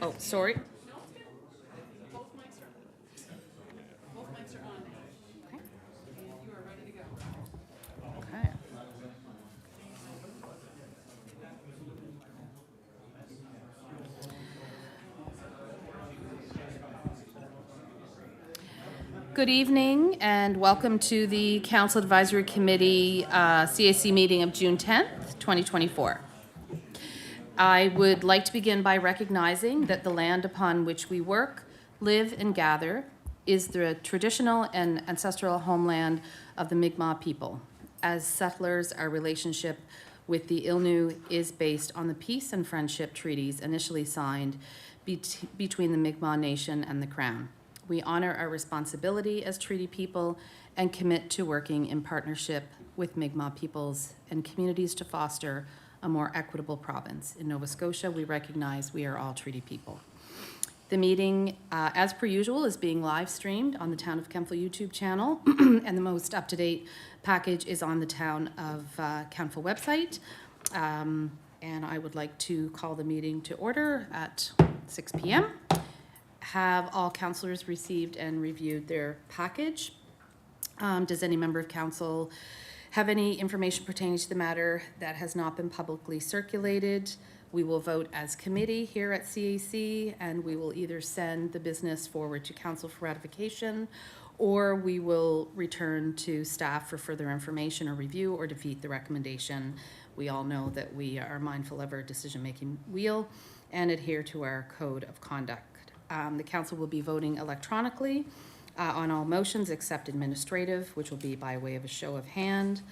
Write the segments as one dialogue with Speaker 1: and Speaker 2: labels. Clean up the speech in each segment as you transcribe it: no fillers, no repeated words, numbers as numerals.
Speaker 1: Oh, sorry.
Speaker 2: Both mics are on now.
Speaker 1: Okay.
Speaker 2: And you are ready to go.
Speaker 1: Okay. Good evening and welcome to the Council Advisory Committee CAC meeting of June 10th, 2024. I would like to begin by recognizing that the land upon which we work, live, and gather is the traditional and ancestral homeland of the Mi'kmaq people. As settlers, our relationship with the Innu is based on the peace and friendship treaties initially signed between the Mi'kmaq Nation and the Crown. We honor our responsibility as treaty people and commit to working in partnership with Mi'kmaq peoples and communities to foster a more equitable province. In Nova Scotia, we recognize we are all treaty people. The meeting, as per usual, is being live streamed on the Town of Kentville YouTube channel, and the most up-to-date package is on the Town of Kentville website. And I would like to call the meeting to order at 6 p.m. Have all councillors received and reviewed their package? Does any member of council have any information pertaining to the matter that has not been publicly circulated? We will vote as committee here at CAC, and we will either send the business forward to council for ratification, or we will return to staff for further information or review, or defeat the recommendation. We all know that we are mindful of our decision-making wheel and adhere to our code of conduct. The council will be voting electronically on all motions except administrative, which will be by way of a show of hands.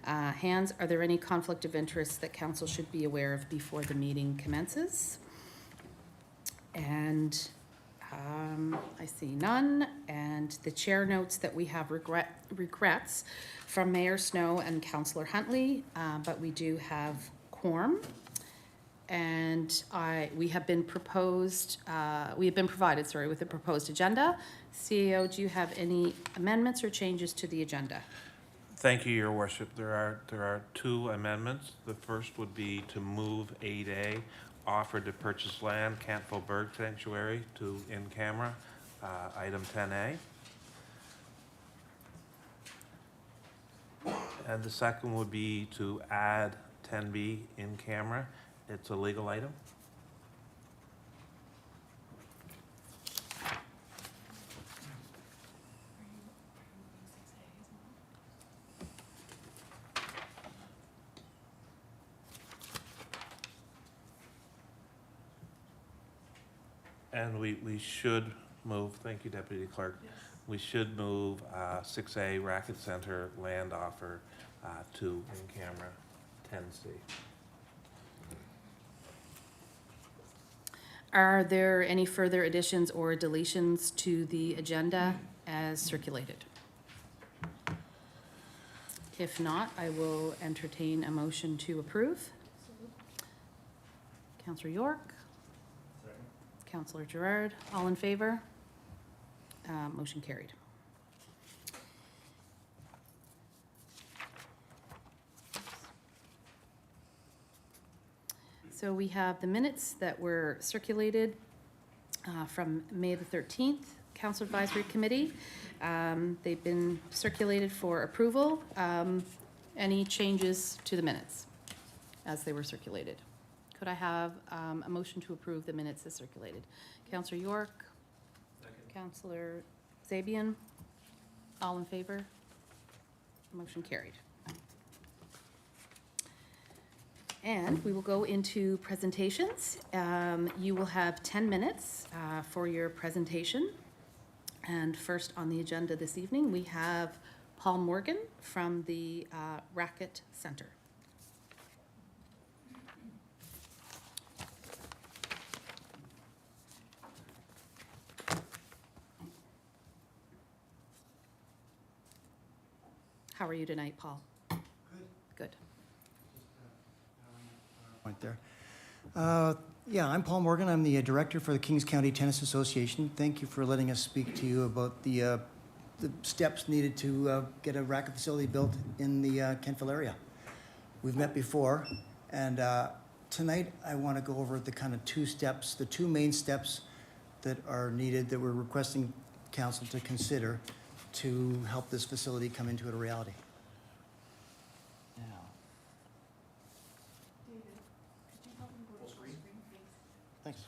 Speaker 1: Are there any conflict of interest that council should be aware of before the meeting commences? And I see none. And the chair notes that we have regrets from Mayor Snow and Councillor Huntley, but we do have quorum. And we have been provided, with the proposed agenda. CEO, do you have any amendments or changes to the agenda?
Speaker 3: Thank you, Your Worship. There are two amendments. The first would be to move 8A, offer to purchase land, Kentville Bird Sanctuary, to in camera, item 10A. And the second would be to add 10B in camera. It's a legal item. And we should move, thank you, Deputy Clerk. Yes. We should move 6A Racket Center land offer to in camera 10C.
Speaker 1: Are there any further additions or deletions to the agenda as circulated? If not, I will entertain a motion to approve. Councillor York. Second. Councillor Gerard, all in favor? Motion carried. So we have the minutes that were circulated from May the 13th, Council Advisory Committee. They've been circulated for approval. Any changes to the minutes as they were circulated? Could I have a motion to approve the minutes as circulated? Councillor York. Second. Councillor Zabian, all in favor? Motion carried. And we will go into presentations. You will have 10 minutes for your presentation. And first on the agenda this evening, we have Paul Morgan from the Racket Center. How are you tonight, Paul?
Speaker 4: Good.
Speaker 1: Good.
Speaker 4: Point there. Yeah, I'm Paul Morgan. I'm the director for the Kings County Tennis Association. Thank you for letting us speak to you about the steps needed to get a racket facility built in the Kentville area. We've met before, and tonight I want to go over the kind of two steps, the two main steps that are needed, that we're requesting council to consider to help this facility come into a reality. Now.
Speaker 2: David, could you help him go to full screen? Thanks.
Speaker 4: Thanks.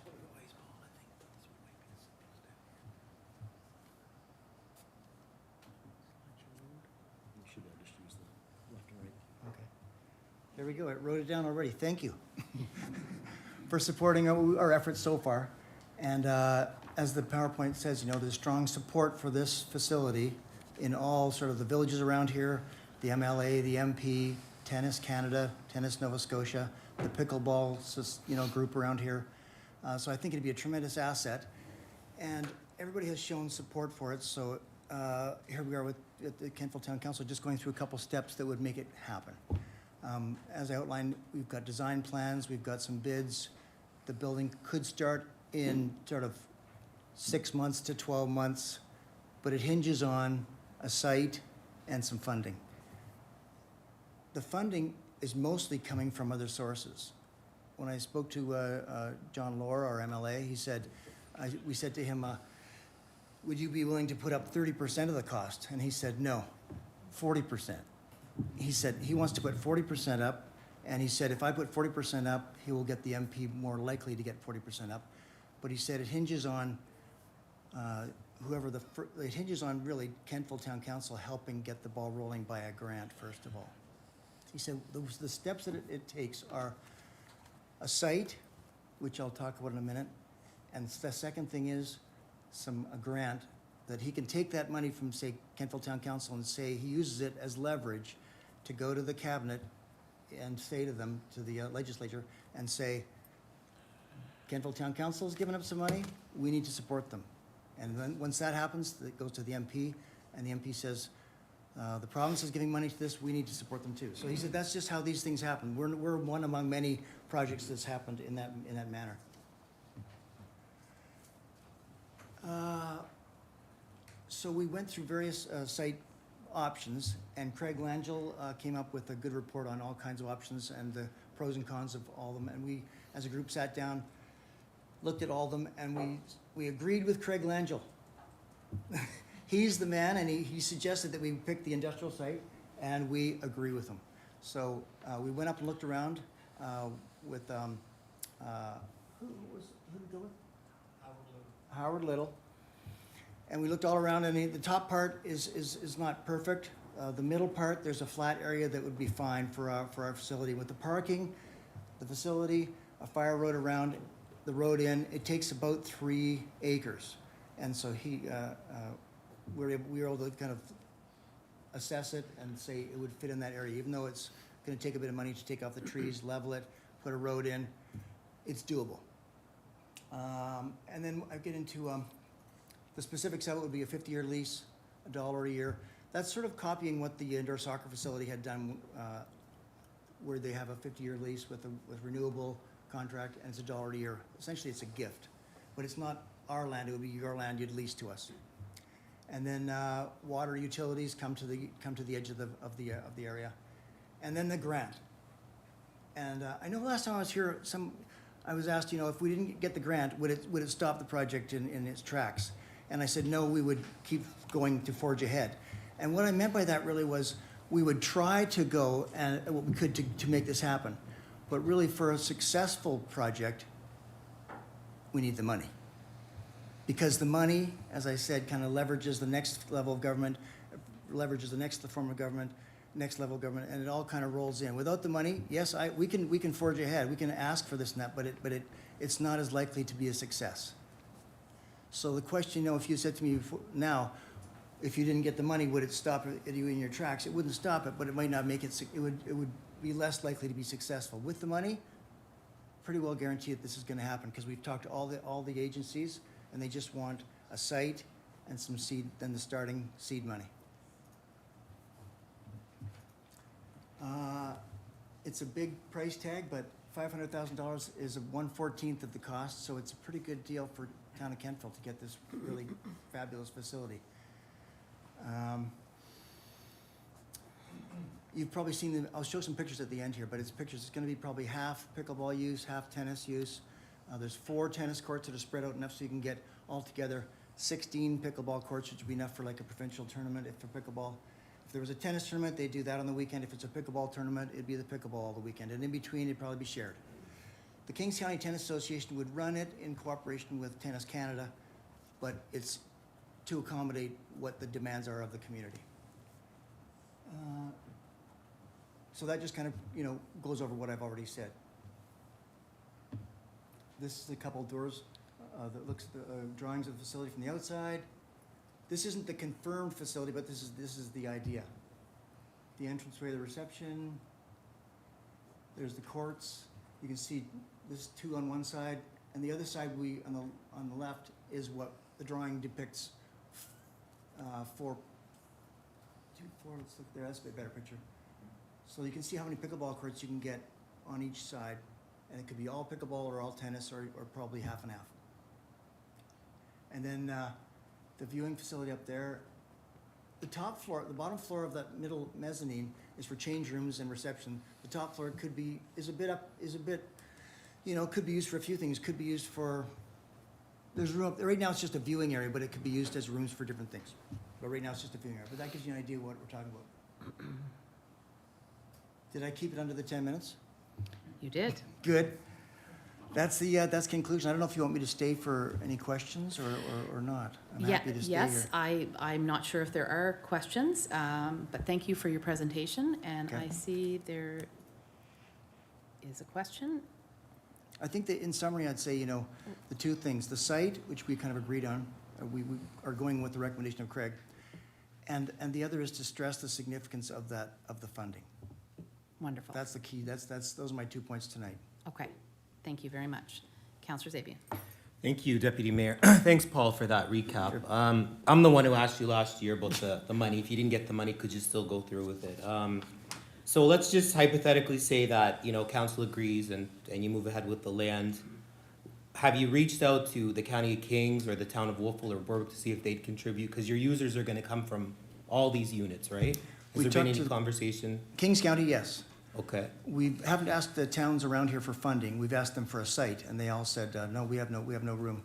Speaker 5: You should just use the left and right.
Speaker 4: Okay. There we go. I wrote it down already. Thank you for supporting our efforts so far. And as the PowerPoint says, you know, there's strong support for this facility in all sort of the villages around here, the MLA, the MP, Tennis Canada, Tennis Nova Scotia, the pickleball, you know, group around here. So I think it'd be a tremendous asset. And everybody has shown support for it. So here we are with at the Kentville Town Council, just going through a couple steps that would make it happen. As I outlined, we've got design plans, we've got some bids. The building could start in sort of 6 months to 12 months, but it hinges on a site and some funding. The funding is mostly coming from other sources. When I spoke to John Lohr, our MLA, he said, we said to him, would you be willing to put up 30% of the cost? And he said, no, 40%. He said he wants to put 40% up, and he said if I put 40% up, he will get the MP more likely to get 40% up. But he said it hinges on it hinges on really Kentville Town Council helping get the ball rolling by a grant, first of all. He said the steps that it takes are a site, which I'll talk about in a minute, and the second thing is a grant that he can take that money from, say, Kentville Town Council and say he uses it as leverage to go to the cabinet and say to them, to the legislature, and say, Kentville Town Council has given up some money, we need to support them. And then once that happens, it goes to the MP, and the MP says, the province is giving money to this, we need to support them too. So he said that's just how these things happen. We're one among many projects that's happened in that manner. So we went through various site options, and Craig Langell came up with a good report on all kinds of options and the pros and cons of all of them. And we, as a group, sat down, looked at all of them, and we agreed with Craig Langell. He's the man, and he suggested that we pick the industrial site, and we agree with him. So we went up and looked around with, who did we go with? Howard Little. And we looked all around, and the top part is not perfect. The middle part, there's a flat area that would be fine for our facility. With the parking, the facility, a fire road around, the road in, it takes about 3 acres. And so we were able to kind of assess it and say it would fit in that area, even though it's going to take a bit of money to take off the trees, level it, put a road in, it's doable. And then I get into the specifics of it would be a 50-year lease, $1 a year. That's sort of copying what the indoor soccer facility had done, where they have a 50-year lease with renewable contract, and it's $1 a year. Essentially, it's a gift, but it's not our land. It would be your land you'd lease to us. And then water utilities come to the edge of the area, and then the grant. And I know last time I was here, I was asked, you know, if we didn't get the grant, would it stop the project in its tracks? And I said, no, we would keep going to forge ahead. And what I meant by that really was we would try to go and what we could to make this happen. But really, for a successful project, we need the money. Because the money, as I said, kind of leverages the next level of government, leverages the next form of government, next level of government, and it all kind of rolls in. Without the money, yes, we can forge ahead. We can ask for this and that, but it's not as likely to be a success. So the question, you know, if you said to me now, if you didn't get the money, would it stop you in your tracks? It wouldn't stop it, but it might not make it. It would be less likely to be successful. With the money, pretty well guarantee that this is going to happen because we've talked to all the agencies, and they just want a site and some seed, then the starting seed money. It's a big price tag, but $500,000 is 1/14 of the cost, so it's a pretty good deal for town of Kentville to get this really fabulous facility. You've probably seen them, I'll show some pictures at the end here, but it's pictures, it's gonna be probably half pickleball use, half tennis use. There's 4 tennis courts that are spread out enough so you can get altogether 16 pickleball courts, which would be enough for like a provincial tournament if for pickleball. If there was a tennis tournament, they'd do that on the weekend. If it's a pickleball tournament, it'd be the pickleball all the weekend. And in between, it'd probably be shared. The Kings County Tennis Association would run it in cooperation with Tennis Canada, but it's to accommodate what the demands are of the community. So that just kind of, goes over what I've already said. This is a couple of doors that looks at the drawings of the facility from the outside. This isn't the confirmed facility, but this is the idea. The entranceway, the reception. There's the courts. You can see this 2 on one side, and the other side on the left is what the drawing depicts. 4. Let's look there. That's a bit better picture. So you can see how many pickleball courts you can get on each side, and it could be all pickleball or all tennis or probably half and half. And then the viewing facility up there. The top floor, the bottom floor of that middle mezzanine is for change rooms and reception. The top floor could be could be used for a few things. Could be used for, there's room up, right now it's just a viewing area, but it could be used as rooms for different things. But right now it's just a viewing area. But that gives you an idea of what we're talking about. Did I keep it under the 10 minutes?
Speaker 1: You did.
Speaker 4: Good. That's conclusion. I don't know if you want me to stay for any questions or not. I'm happy to stay here.
Speaker 1: Yes, I'm not sure if there are questions, but thank you for your presentation. And
Speaker 4: Okay.
Speaker 1: I see there is a question.
Speaker 4: I think that in summary, I'd say, the 2 things, the site, which we kind of agreed on, we are going with the recommendation of Craig, and the other is to stress the significance of the funding.
Speaker 1: Wonderful.
Speaker 4: That's the key. Those are my 2 points tonight.
Speaker 1: Okay, thank you very much. Councillor Zabian.
Speaker 6: Thank you, Deputy Mayor. Thanks, Paul, for that recap.
Speaker 4: Sure.
Speaker 6: I'm the one who asked you last year about the money. If you didn't get the money, could you still go through with it? So let's just hypothetically say that, council agrees and you move ahead with the land. Have you reached out to the County of Kings or the town of Wolfville or Berwick to see if they'd contribute? Because your users are gonna come from all these units, right?
Speaker 4: We
Speaker 6: Has there been
Speaker 4: talked
Speaker 6: any
Speaker 4: to-
Speaker 6: conversation?
Speaker 4: Kings County, yes.
Speaker 6: Okay.
Speaker 4: We haven't asked the towns around here for funding. We've asked them for a site, and they all said, no, we have no room.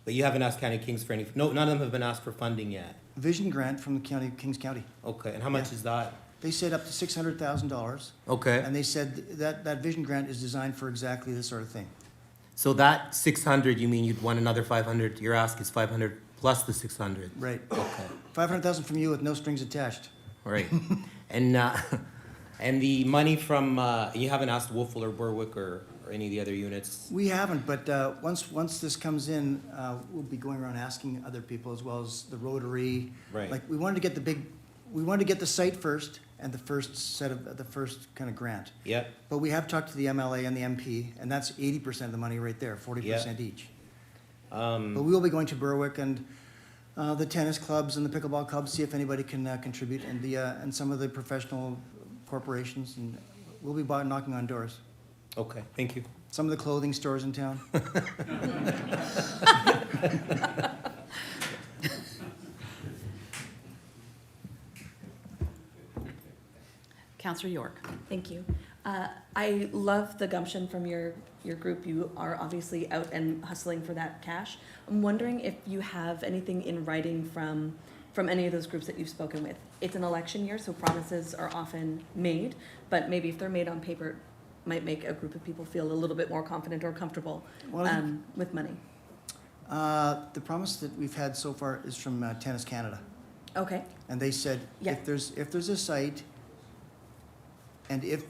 Speaker 6: But you haven't asked County of Kings for any, no, none of them have been asked for funding yet.
Speaker 4: Vision grant from the Kings County.
Speaker 6: Okay, and how much
Speaker 4: Yeah.
Speaker 6: is that?
Speaker 4: They said up to $600,000,
Speaker 6: Okay.
Speaker 4: and they said that vision grant is designed for exactly this sort of thing.
Speaker 6: So that 600, you mean you'd want another 500, your ask is 500 plus the 600?
Speaker 4: Right.
Speaker 6: Okay,
Speaker 4: 500,000 from you with no strings attached.
Speaker 6: all right. And the money from, you haven't asked Wolfville or Berwick or any of the other units?
Speaker 4: We haven't, but once this comes in, we'll be going around asking other people as well as the Rotary.
Speaker 6: Right.
Speaker 4: Like, we wanted to get the site first and the first kind of grant.
Speaker 6: Yep,
Speaker 4: But we have talked to the MLA and the MP, and that's 80% of the money right there, 40% each. But we will be going to Berwick and the tennis clubs and the pickleball clubs, see if anybody can contribute, and some of the professional corporations, and we'll be knocking on doors.
Speaker 6: okay, thank you.
Speaker 4: Some of the clothing stores in town.
Speaker 1: Councillor York.
Speaker 2: Thank you. I love the gumption from your group. You are obviously out and hustling for that cash. I'm wondering if you have anything in writing from any of those groups that you've spoken with. It's an election year, so promises are often made, but maybe if they're made on paper, it might make a group of people feel a little bit more confident or comfortable with money.
Speaker 4: The promise that we've had so far is from Tennis Canada.
Speaker 2: Okay.
Speaker 4: And they said,
Speaker 2: Yeah.
Speaker 4: if there's a site, and if,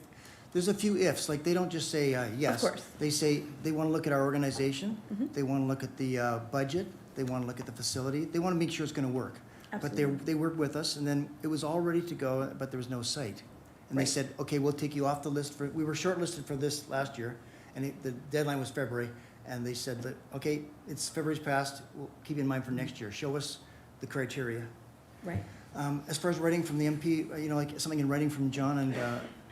Speaker 4: there's a few ifs, like they don't just say yes.
Speaker 2: Of course.
Speaker 4: They say they want to look at our organization,
Speaker 2: Mhm.
Speaker 4: they want to look at the budget, they want to look at the facility, they want to make sure it's going to work.
Speaker 2: Absolutely.
Speaker 4: But they worked with us, and then it was all ready to go, but there was no site. And they
Speaker 2: Right.
Speaker 4: said, okay, we'll take you off the list we were shortlisted for this last year, and the deadline was February, and they said that, okay, February's passed, we'll keep in mind for next year, show us the criteria.
Speaker 2: Right.
Speaker 4: As far as writing from the MP, like something in writing from John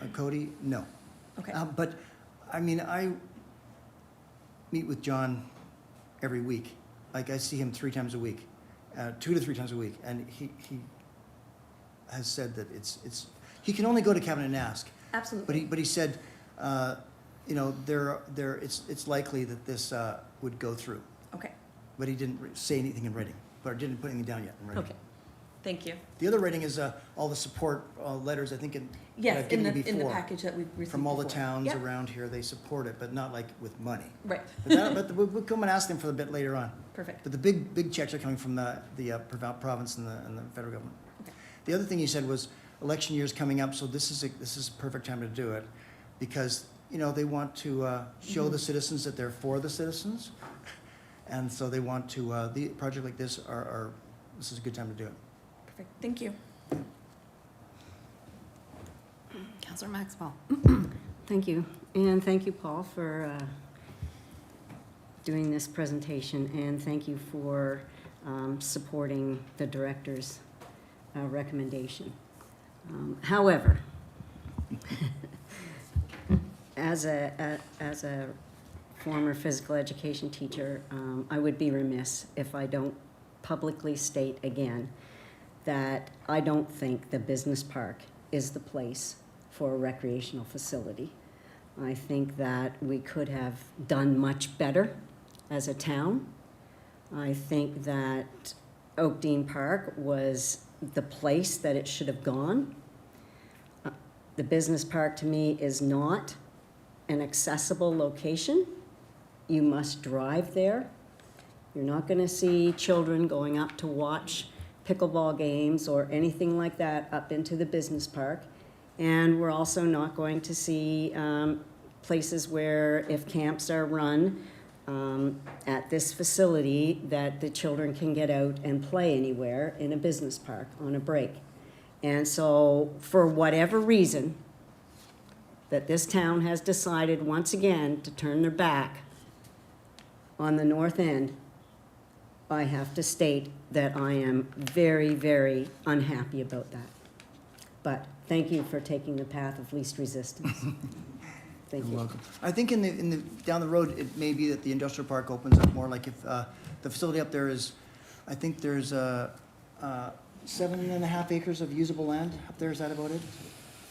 Speaker 4: and Cody, no.
Speaker 2: Okay.
Speaker 4: But, I mean, I meet with John every week. Like, I see him 3 times a week, 2 to 3 times a week, and he has said that he can only go to cabinet and ask.
Speaker 2: Absolutely.
Speaker 4: But he said, you know, it's likely that this would go through.
Speaker 2: Okay,
Speaker 4: But he didn't say anything in writing, or didn't put anything down yet in writing.
Speaker 2: okay. Thank you.
Speaker 4: The other writing is all the support letters, I think, that
Speaker 2: Yes,
Speaker 4: I've given you
Speaker 2: in the
Speaker 4: before.
Speaker 2: package that we've received
Speaker 4: From all the
Speaker 2: before.
Speaker 4: towns
Speaker 2: Yep.
Speaker 4: around here, they support it, but not like with money.
Speaker 2: Right,
Speaker 4: But we'll come and ask them for a bit later on.
Speaker 2: perfect.
Speaker 4: But the big checks are coming from the province and the federal government.
Speaker 2: Okay.
Speaker 4: The other thing you said was election year's coming up, so this is a perfect time to do it, because, you know, they want to show the citizens that they're for the citizens, and so they want to, the project like this this is a good time to do it.
Speaker 2: Perfect, thank you.
Speaker 1: Councillor Maxwell.
Speaker 7: Thank you, and thank you, Paul, for doing this presentation, and thank you for supporting the director's recommendation. However, as a former physical education teacher, I would be remiss if I don't publicly state again that I don't think the business park is the place for a recreational facility. I think that we could have done much better as a town. I think that Oakdean Park was the place that it should have gone. The business park to me is not an accessible location. You must drive there. You're not gonna see children going up to watch pickleball games or anything like that up into the business park. And we're also not going to see places where, if camps are run at this facility, that the children can get out and play anywhere in a business park on a break. And so, for whatever reason, that this town has decided once again to turn their back on the north end, I have to state that I am very, very unhappy about that. But thank you for taking the path of least resistance. Thank
Speaker 4: You're
Speaker 7: you.
Speaker 4: welcome. I think down the road, it may be that the industrial park opens up more, like if the facility up there is, I think there's 7.5 acres of usable land up there, is that about it?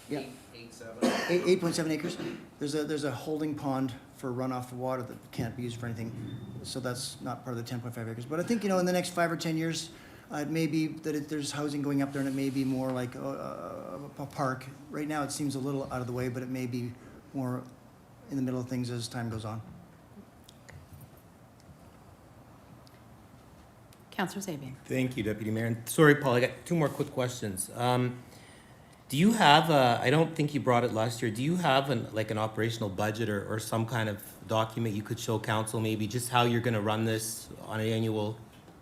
Speaker 4: Yeah. 8.7 acres. There's a holding pond for runoff of water that can't be used for anything, so that's not part of the 10.5 acres. But I think, you know, in the next 5 or 10 years, it may be that there's housing going up there, and it may be more like a park. Right now, it seems a little out of the way, but it may be more in the middle of things as time goes on.
Speaker 1: Councillor Sabian.
Speaker 6: Thank you, Deputy Mayor. And sorry, Paul, I got two more quick questions. Do you have I don't think you brought it last year, do you have an operational budget or some kind of document you could show council, maybe just how you're gonna run this on an annual?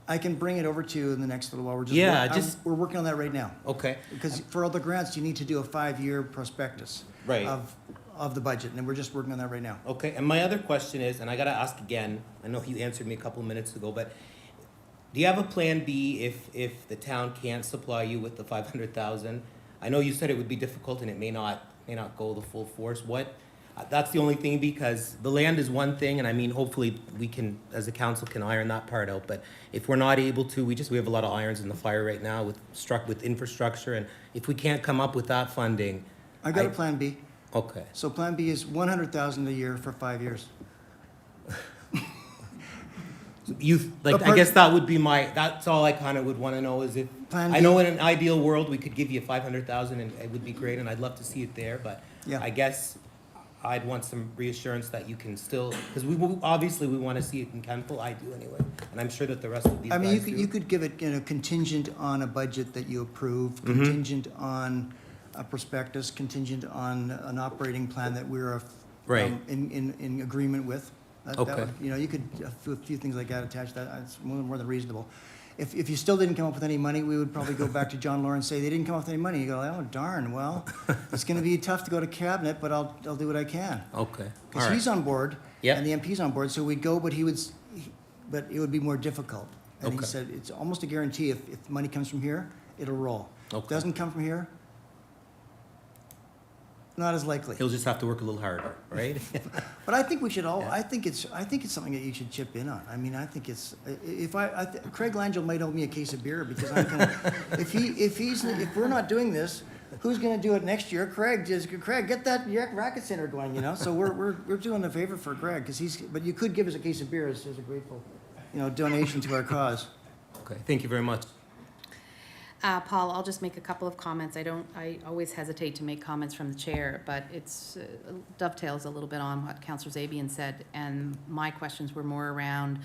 Speaker 4: I can bring it over to you in the next little while. We're working on that right now.
Speaker 6: Okay.
Speaker 4: Because for other grants, you need to do a 5-year prospectus
Speaker 6: Right.
Speaker 4: of the budget, and we're just working on that right now.
Speaker 6: Okay, and my other question is, and I gotta ask again, I know you answered me a couple of minutes ago, but do you have a plan B if the town can't supply you with the 500,000? I know you said it would be difficult and it may not go the full force. That's the only thing, because the land is one thing, and I mean, hopefully we can, as a council, can iron that part out. But if we're not able to, we have a lot of irons in the fire right now with infrastructure, and if we can't come up with that funding.
Speaker 4: I got a plan B.
Speaker 6: Okay.
Speaker 4: So plan B is 100,000 a year for 5 years.
Speaker 6: I guess that would be that's all I kind of would want to know is if,
Speaker 4: Plan
Speaker 6: I
Speaker 4: B.
Speaker 6: know in an ideal world, we could give you 500,000 and it would be great, and I'd love to see it there, but
Speaker 4: Yeah.
Speaker 6: I guess I'd want some reassurance that you can still, because obviously we want to see it in Kentville, I do anyway, and I'm sure that the rest of these
Speaker 4: I mean,
Speaker 6: guys
Speaker 4: you
Speaker 6: do.
Speaker 4: could give it, you know, contingent on a budget that you approve,
Speaker 6: Mm-hmm.
Speaker 4: contingent on a prospectus, contingent on an operating plan that we're
Speaker 6: Right.
Speaker 4: in agreement with. That
Speaker 6: Okay.
Speaker 4: would- You know, you could, a few things like that attached, that's more than reasonable. If you still didn't come up with any money, we would probably go back to John Law and say, they didn't come up with any money. You go, oh darn, well, it's gonna be tough to go to cabinet, but I'll do what I can.
Speaker 6: Okay, all
Speaker 4: Because he's
Speaker 6: right.
Speaker 4: on board,
Speaker 6: Yeah.
Speaker 4: and the MP's on board, so we'd go, but but it would be more difficult. And he
Speaker 6: Okay.
Speaker 4: said, it's almost a guarantee, if money comes from here, it'll roll.
Speaker 6: Okay.
Speaker 4: Doesn't come from here, not as likely.
Speaker 6: He'll just have to work a little harder, right?
Speaker 4: But I think we should
Speaker 6: Yeah.
Speaker 4: I think it's something that you should chip in on. I mean, I think it's, Craig Langell might owe me a case of beer, because I'm gonna, if we're not doing this, who's gonna do it next year? Craig, get that racket center going, you know? So we're doing a favor for Craig, because but you could give us a case of beer as a grateful, donation to our cause.
Speaker 6: Okay, thank you very much.
Speaker 1: Paul, I'll just make a couple of comments. I always hesitate to make comments from the chair, but it's dovetails a little bit on what Councillor Zabian said, and my questions were more around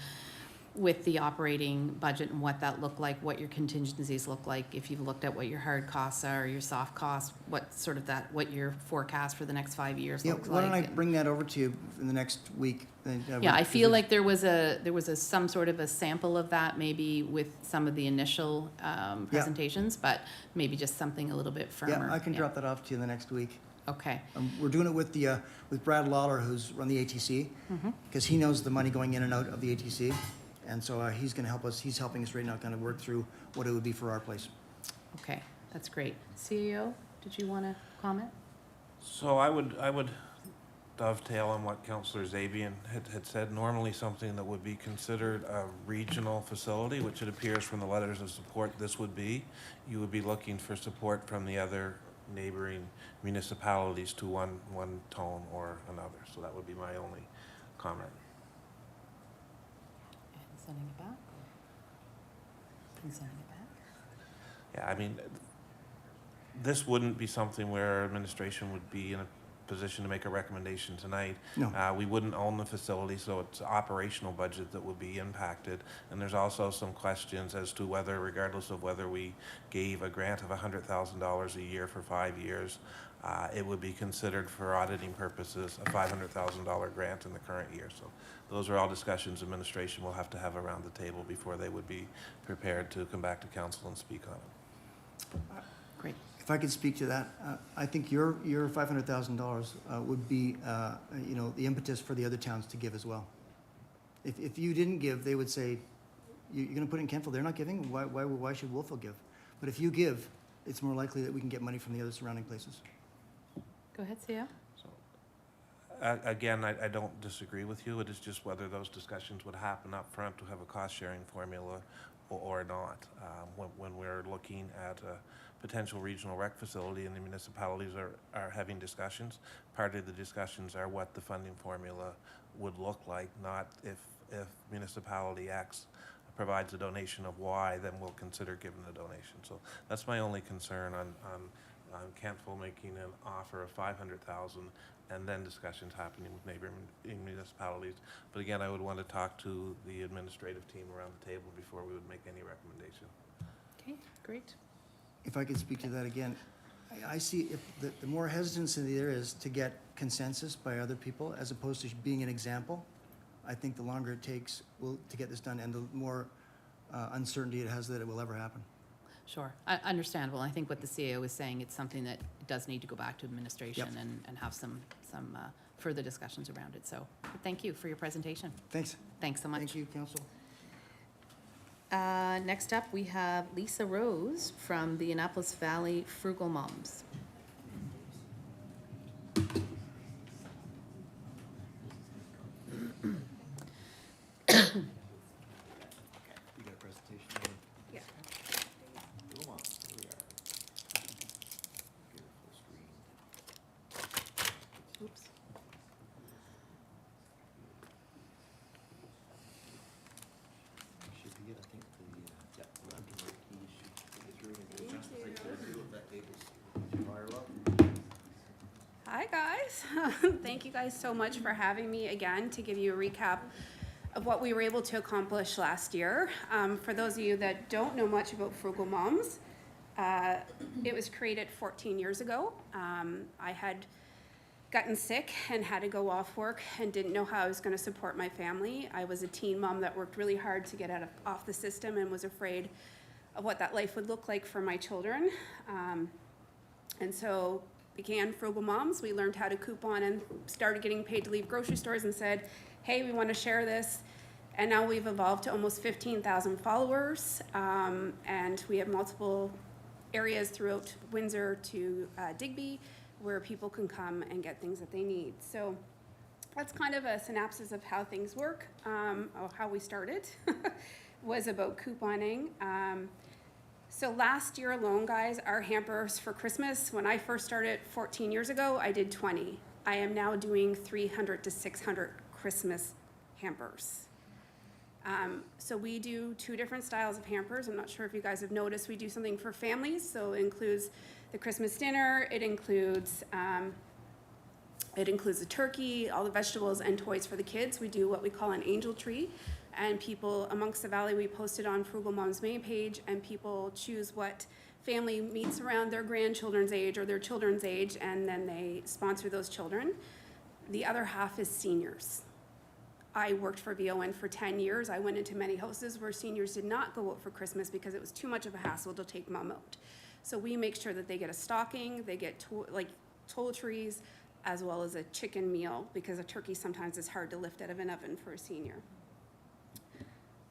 Speaker 1: with the operating budget and what that looked like, what your contingencies look like, if you've looked at what your hard costs are, your soft costs, what your forecast for the next 5 years
Speaker 4: Yeah,
Speaker 1: looks
Speaker 4: why don't I
Speaker 1: like.
Speaker 4: bring that over to you in the next week?
Speaker 1: Yeah, I feel like there was some sort of a sample of that, maybe with some of the initial presentations, but maybe just something a little bit firmer.
Speaker 4: Yeah, I can drop that off to you in the next week.
Speaker 1: Okay.
Speaker 4: We're doing it with Brad Lawler, who's run the ATC, because he knows the money going in and out of the ATC. And so he's going to help us. He's helping us right now kind of work through what it would be for our place.
Speaker 1: Okay, that's great. CEO, did you want to comment?
Speaker 3: So I would dovetail on what Councillor Zabian had said. Normally something that would be considered a regional facility, which it appears from the letters of support this would be, you would be looking for support from the other neighboring municipalities to one tone or another. So that would be my only comment.
Speaker 1: And sending it back? And sending it back?
Speaker 3: Yeah, I mean, this wouldn't be something where administration would be in a position to make a recommendation tonight.
Speaker 4: No.
Speaker 3: We wouldn't own the facility, so it's operational budget that would be impacted. And there's also some questions as to whether, regardless of whether we gave a grant of $100,000 a year for 5 years, it would be considered for auditing purposes a $500,000 grant in the current year. So those are all discussions administration will have to have around the table before they would be prepared to come back to council and speak on it.
Speaker 1: Great.
Speaker 4: If I could speak to that, I think your $500,000 would be, the impetus for the other towns to give as well. If you didn't give, they would say, you're going to put in Kentville, they're not giving, why should Wolfville give? But if you give, it's more likely that we can get money from the other surrounding places.
Speaker 1: Go ahead, CEO.
Speaker 3: Again, I don't disagree with you. It is just whether those discussions would happen up front to have a cost-sharing formula or not. When we're looking at a potential regional rec facility and the municipalities are having discussions, part of the discussions are what the funding formula would look like, not if municipality X provides a donation of Y, then we'll consider giving the donation. So that's my only concern on Kentville making an offer of $500,000 and then discussions happening with neighboring municipalities. But again, I would want to talk to the administrative team around the table before we would make any recommendation.
Speaker 1: Okay, great.
Speaker 4: If I could speak to that again, I see if the more hesitancy there is to get consensus by other people as opposed to being an example, I think the longer it takes to get this done and the more uncertainty it has that it will ever happen.
Speaker 1: Sure, understandable. I think what the CEO is saying, it's something that does need to go back to administration and have some further discussions around it. So thank you for your presentation.
Speaker 4: Thanks.
Speaker 1: Thanks so much.
Speaker 4: Thank you, Council.
Speaker 1: Next up, we have Lisa Rose from the Annapolis Valley Frugal Moms.
Speaker 5: You got a presentation?
Speaker 1: Yeah.
Speaker 5: Come on, here we are. Get it full screen.
Speaker 1: Oops.
Speaker 5: Should be it, I think, the, the keys should get through and adjust right there. That table's fire up.
Speaker 8: Hi, guys. Thank you guys so much for having me again to give you a recap of what we were able to accomplish last year. For those of you that don't know much about Frugal Moms, it was created 14 years ago. I had gotten sick and had to go off work and didn't know how I was going to support my family. I was a teen mom that worked really hard to get off the system and was afraid of what that life would look like for my children. And so began Frugal Moms. We learned how to coupon and started getting paid to leave grocery stores and said, hey, we want to share this. And now we've evolved to almost 15,000 followers. And we have multiple areas throughout Windsor to Digby where people can come and get things that they need. So that's kind of a synopsis of how things work, or how we started, was about couponing. So last year alone, guys, our hampers for Christmas, when I first started 14 years ago, I did 20. I am now doing 300 to 600 Christmas hampers. So we do 2 different styles of hampers. I'm not sure if you guys have noticed. We do something for families, so it includes the Christmas dinner. It includes the turkey, all the vegetables, and toys for the kids. We do what we call an angel tree, and people amongst the valley, we post it on Frugal Mom's main page, and people choose what family meets around their grandchildren's age or their children's age, and then they sponsor those children. The other half is seniors. I worked for VON for 10 years. I went into many houses where seniors did not go out for Christmas because it was too much of a hassle to take mom out. So we make sure that they get a stocking, they get toiletries, as well as a chicken meal, because a turkey sometimes is hard to lift out of an oven for a senior.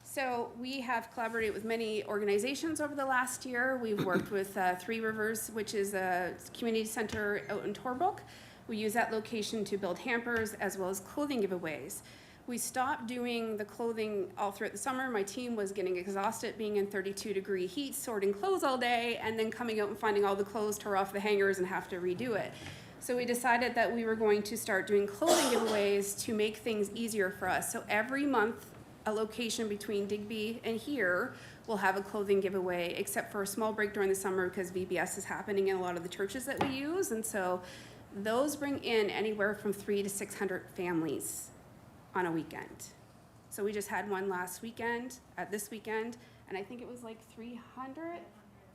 Speaker 8: So we have collaborated with many organizations over the last year. We've worked with Three Rivers, which is a community center out in Torbrook. We use that location to build hampers as well as clothing giveaways. We stopped doing the clothing all throughout the summer. My team was getting exhausted being in 32-degree heat, sorting clothes all day, and then coming out and finding all the clothes tore off the hangers and have to redo it. So we decided that we were going to start doing clothing giveaways to make things easier for us. So every month, a location between Digby and here will have a clothing giveaway, except for a small break during the summer because VBS is happening in a lot of the churches that we use. And so those bring in anywhere from 300 to 600 families on a weekend. So we just had one last weekend, this weekend, and I think it was like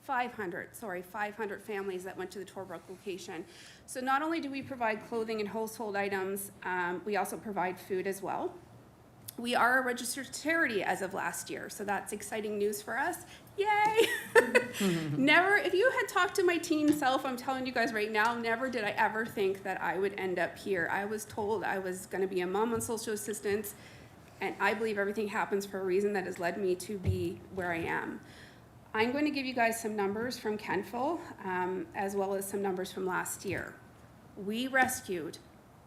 Speaker 8: 500 families that went to the Torbrook location. So not only do we provide clothing and household items, we also provide food as well. We are a registered charity as of last year, so that's exciting news for us. Yay! Never, if you had talked to my teen self, I'm telling you guys right now, never did I ever think that I would end up here. I was told I was gonna be a mom on social assistance, and I believe everything happens for a reason that has led me to be where I am. I'm going to give you guys some numbers from Kentville, as well as some numbers from last year. We rescued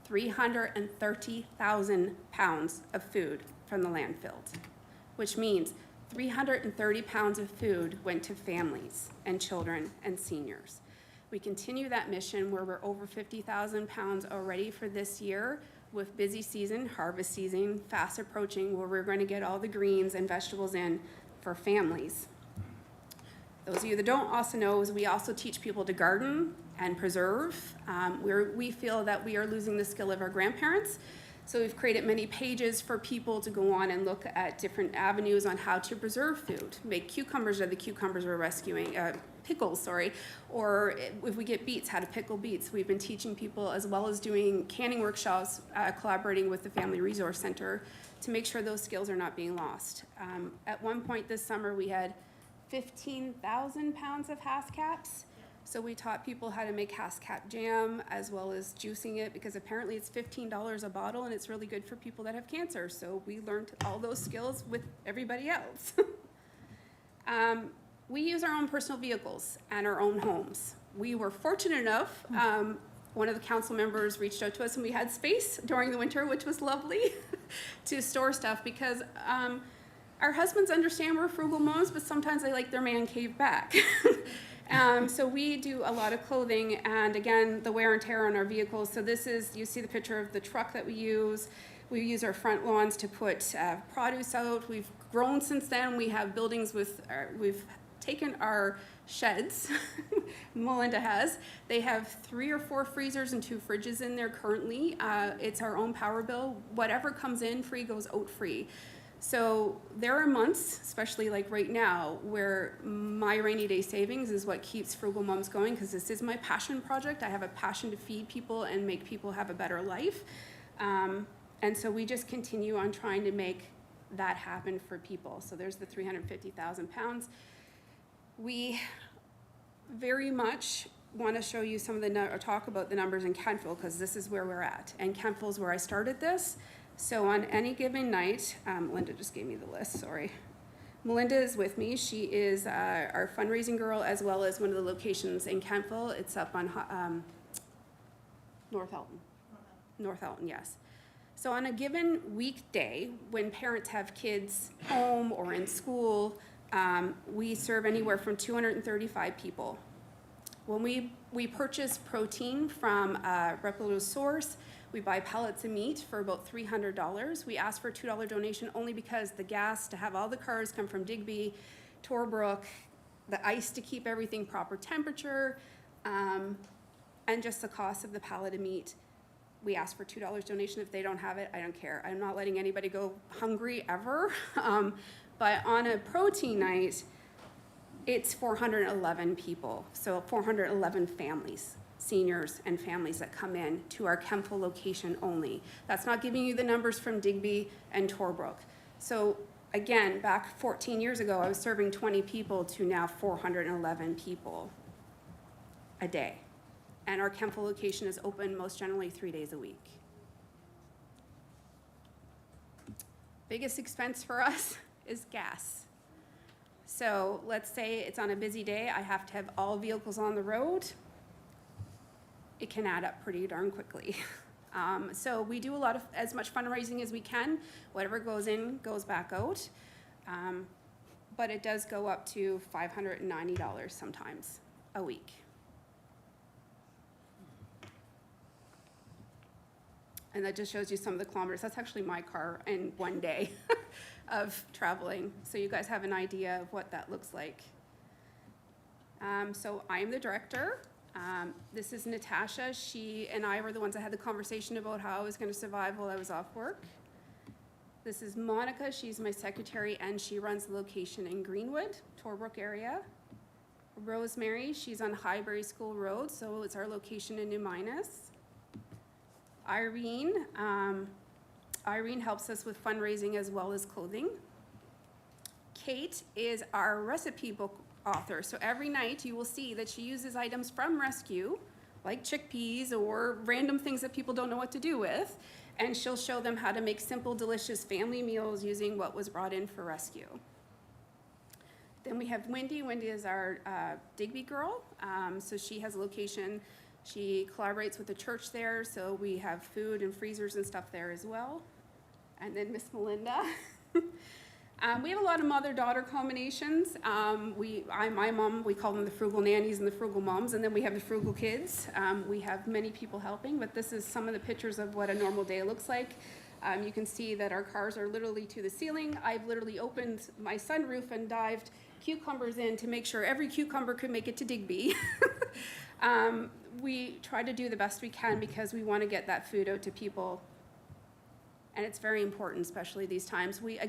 Speaker 8: 330,000 pounds of food from the landfills, which means 330 pounds of food went to families and children and seniors. We continue that mission where we're over 50,000 pounds already for this year, with busy season, harvest season, fast approaching, where we're going to get all the greens and vegetables in for families. Those of you that don't also know is we also teach people to garden and preserve. We feel that we are losing the skill of our grandparents. So we've created many pages for people to go on and look at different avenues on how to preserve food. Make cucumbers are the cucumbers we're rescuing, pickles, sorry. Or if we get beets, how to pickle beets. We've been teaching people, as well as doing canning workshops, collaborating with the Family Resource Center to make sure those skills are not being lost. At one point this summer, we had 15,000 pounds of Hass-caps. So we taught people how to make Hass-cap jam, as well as juicing it, because apparently it's $15 a bottle and it's really good for people that have cancer. So we learned all those skills with everybody else. We use our own personal vehicles and our own homes. We were fortunate enough, one of the council members reached out to us and we had space during the winter, which was lovely, to store stuff, because our husbands understand we're frugal moms, but sometimes they like their man cave back. So we do a lot of clothing, and again, the wear and tear on our vehicles. So this is, you see the picture of the truck that we use. We use our front lawns to put produce out. We've grown since then. We have buildings with, we've taken our sheds, Melinda has. They have 3 or 4 freezers and 2 fridges in there currently. It's our own power bill. Whatever comes in free goes out free. So there are months, especially like right now, where my rainy day savings is what keeps Frugal Moms going, because this is my passion project. I have a passion to feed people and make people have a better life. And so we just continue on trying to make that happen for people. So there's the 350,000 pounds. We very much want to show you some of the, or talk about the numbers in Kentville, because this is where we're at. And Kentville is where I started this. So on any given night, Melinda just gave me the list, sorry. Melinda is with me. She is our fundraising girl, as well as one of the locations in Kentville. It's up on North Elton. North Elton, yes. So on a given weekday, when parents have kids home or in school, We serve anywhere from 235 people. When we purchase protein from a reputable source, we buy pallets of meat for about $300. We ask for a $2 donation only because the gas to have all the cars come from Digby, Torbrook, the ice to keep everything proper temperature, and just the cost of the pallet of meat. We ask for $2 donation. If they don't have it, I don't care. I'm not letting anybody go hungry ever. But on a protein night, it's 411 people, so 411 families, seniors and families that come in to our Kentville location only. That's not giving you the numbers from Digby and Torbrook. So again, back 14 years ago, I was serving 20 people to now 411 people a day. And our Kentville location is open most generally 3 days a week. Biggest expense for us is gas. So let's say it's on a busy day, I have to have all vehicles on the road. It can add up pretty darn quickly. So we do as much fundraising as we can. Whatever goes in goes back out. But it does go up to $590 sometimes a week. And that just shows you some of the kilometers. That's actually my car in one day of traveling. So you guys have an idea of what that looks like. So I am the director. This is Natasha. She and I were the ones that had the conversation about how I was going to survive while I was off work. This is Monica. She's my secretary, and she runs the location in Greenwood, Torbrook area. Rosemary, she's on Highbury School Road, so it's our location in New Minas. Irene helps us with fundraising as well as clothing. Kate is our recipe book author. So every night you will see that she uses items from rescue, like chickpeas or random things that people don't know what to do with, and she'll show them how to make simple, delicious family meals using what was brought in for rescue. Then we have Wendy. Wendy is our Digby girl. So she has a location. She collaborates with the church there, so we have food and freezers and stuff there as well. And then Miss Melinda. We have a lot of mother-daughter combinations. My mom, we call them the Frugal nannies and the Frugal moms, and then we have the Frugal kids. We have many people helping, but this is some of the pictures of what a normal day looks like. You can see that our cars are literally to the ceiling. I've literally opened my sunroof and dived cucumbers in to make sure every cucumber could make it to Digby. We try to do the best we can because we want to get that food out to people. And it's very important, especially these times. We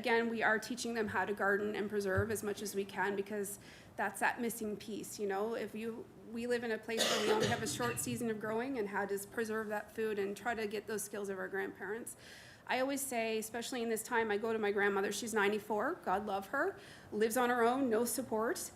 Speaker 8: are teaching them how to garden and preserve as much as we can because that's that missing piece, you know? We live in a place where we only have a short season of growing, and how to preserve that food and try to get those skills of our grandparents. I always say, especially in this time, I go to my grandmother, she's 94, God love her, lives on her own, no support.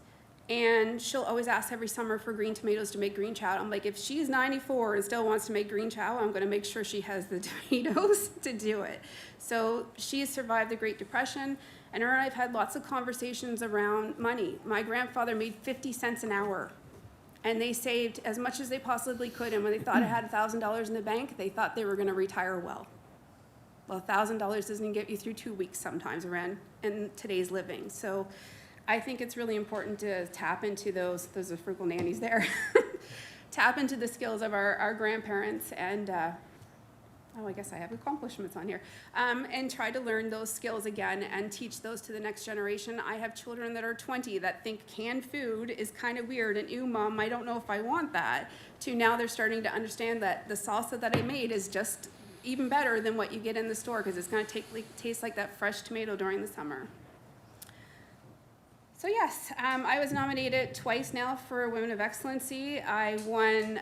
Speaker 8: And she'll always ask every summer for green tomatoes to make green chow. I'm like, if she's 94 and still wants to make green chow, I'm gonna make sure she has the tomatoes to do it. So she has survived the Great Depression, and her and I've had lots of conversations around money. My grandfather made 50 cents an hour, and they saved as much as they possibly could, and when they thought I had $1,000 in the bank, they thought they were gonna retire well. Well, $1,000 doesn't get you through 2 weeks sometimes around in today's living. So I think it's really important to tap into those are Frugal nannies there, tap into the skills of our grandparents and, I guess I have accomplishments on here, and try to learn those skills again and teach those to the next generation. I have children that are 20 that think canned food is kind of weird and, ew, Mom, I don't know if I want that, to now they're starting to understand that the salsa that I made is just even better than what you get in the store because it's going to taste like that fresh tomato during the summer. So yes, I was nominated twice now for Women of Excellency. I won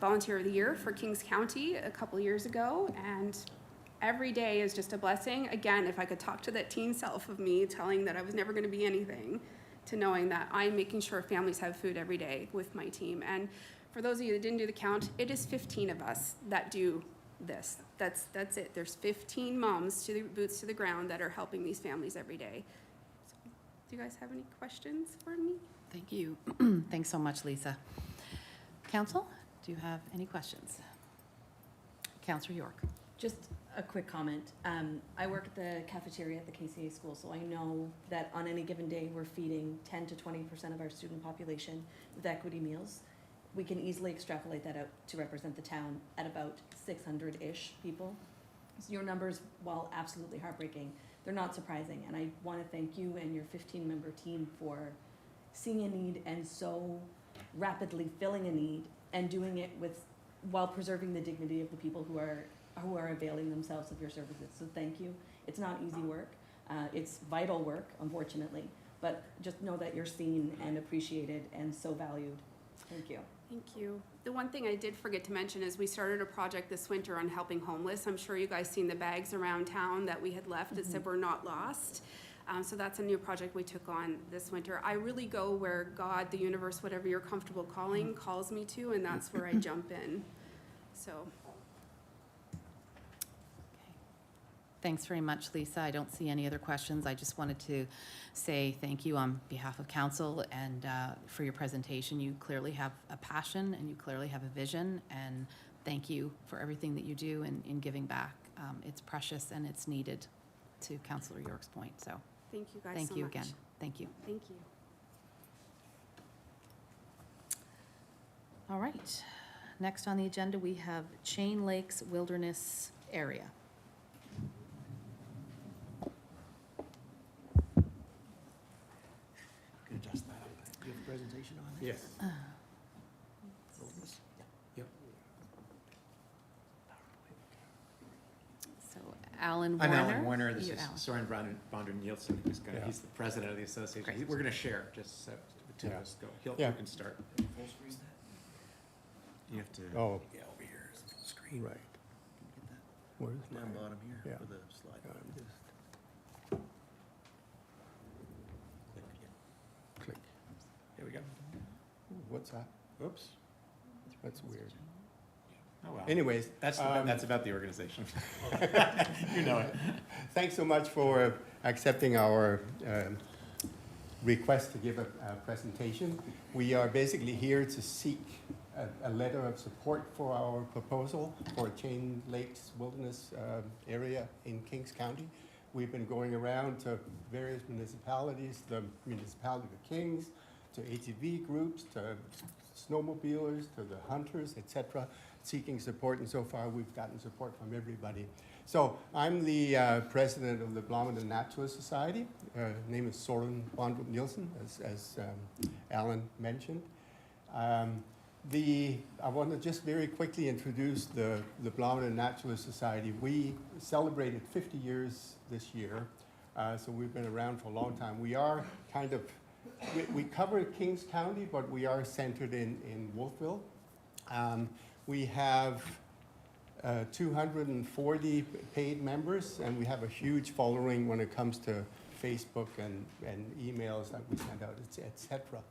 Speaker 8: Volunteer of the Year for Kings County a couple years ago, and every day is just a blessing. Again, if I could talk to that teen self of me telling that I was never going to be anything, to knowing that I'm making sure families have food every day with my team. And for those of you that didn't do the count, it is 15 of us that do this. That's it. There's 15 moms boots to the ground that are helping these families every day. Do you guys have any questions for me?
Speaker 1: Thank you. Thanks so much, Lisa. Council, do you have any questions? Councillor York.
Speaker 2: Just a quick comment. I work at the cafeteria at the KCA school, so I know that on any given day, we're feeding 10 to 20% of our student population with equity meals. We can easily extrapolate that out to represent the town at about 600-ish people. So your numbers, while absolutely heartbreaking, they're not surprising. And I want to thank you and your 15-member team for seeing a need and so rapidly filling a need and doing it while preserving the dignity of the people who are availing themselves of your services. So thank you. It's not easy work. It's vital work, unfortunately, but just know that you're seen and appreciated and so valued. Thank you.
Speaker 8: Thank you. The one thing I did forget to mention is we started a project this winter on helping homeless. I'm sure you guys seen the bags around town that we had left that said we're not lost. So that's a new project we took on this winter. I really go where God, the universe, whatever you're comfortable calling, calls me to, and that's where I jump in. So.
Speaker 1: Thanks very much, Lisa. I don't see any other questions. I just wanted to say thank you on behalf of council and for your presentation. You clearly have a passion and you clearly have a vision, and thank you for everything that you do in giving back. It's precious and it's needed, to Councillor York's point. So
Speaker 8: Thank you guys so much.
Speaker 1: thank you again. Thank you.
Speaker 8: Thank you.
Speaker 1: All right. Next on the agenda, we have Chain Lakes Wilderness Area.
Speaker 4: Can adjust that. Do you have a presentation on it?
Speaker 5: Yes.
Speaker 4: Wilderness?
Speaker 5: Yep.
Speaker 1: So Alan
Speaker 9: I'm
Speaker 1: Warner.
Speaker 9: Alan Warner. This
Speaker 1: You,
Speaker 9: is
Speaker 1: Alan.
Speaker 9: Soren Bonder Nielsen. He's the president of the association.
Speaker 1: Great.
Speaker 9: We're going to share, just so the two of us go.
Speaker 5: Yeah.
Speaker 9: You can start.
Speaker 5: Full screen?
Speaker 9: You have to.
Speaker 5: Oh,
Speaker 4: Yeah, over here is the screen.
Speaker 5: right.
Speaker 4: Can you get that?
Speaker 5: Where's
Speaker 4: Down
Speaker 5: my?
Speaker 4: bottom here
Speaker 5: Yeah.
Speaker 4: for the slide.
Speaker 5: I'm just click. There we go. Ooh, what's that? Oops. That's weird.
Speaker 9: Oh, wow.
Speaker 5: Anyways,
Speaker 9: That's about the organization. You know it.
Speaker 5: thanks so much for accepting our request to give a presentation. We are basically here to seek a letter of support for our proposal for Chain Lakes Wilderness area in Kings County. We've been going around to various municipalities, the municipality of Kings, to ATV groups, to snowmobilers, to the hunters, etc., seeking support, and so far we've gotten support from everybody. So I'm the president of the Departmental Naturalist Society. Name is Soren Bonder Nielsen, as Alan mentioned. I want to just very quickly introduce the Departmental Naturalist Society. We celebrated 50 years this year, so we've been around for a long time. We are kind of, we cover Kings County, but we are centered in Wolfville. We have 240 paid members, and we have a huge following when it comes to Facebook and emails that we send out, etc.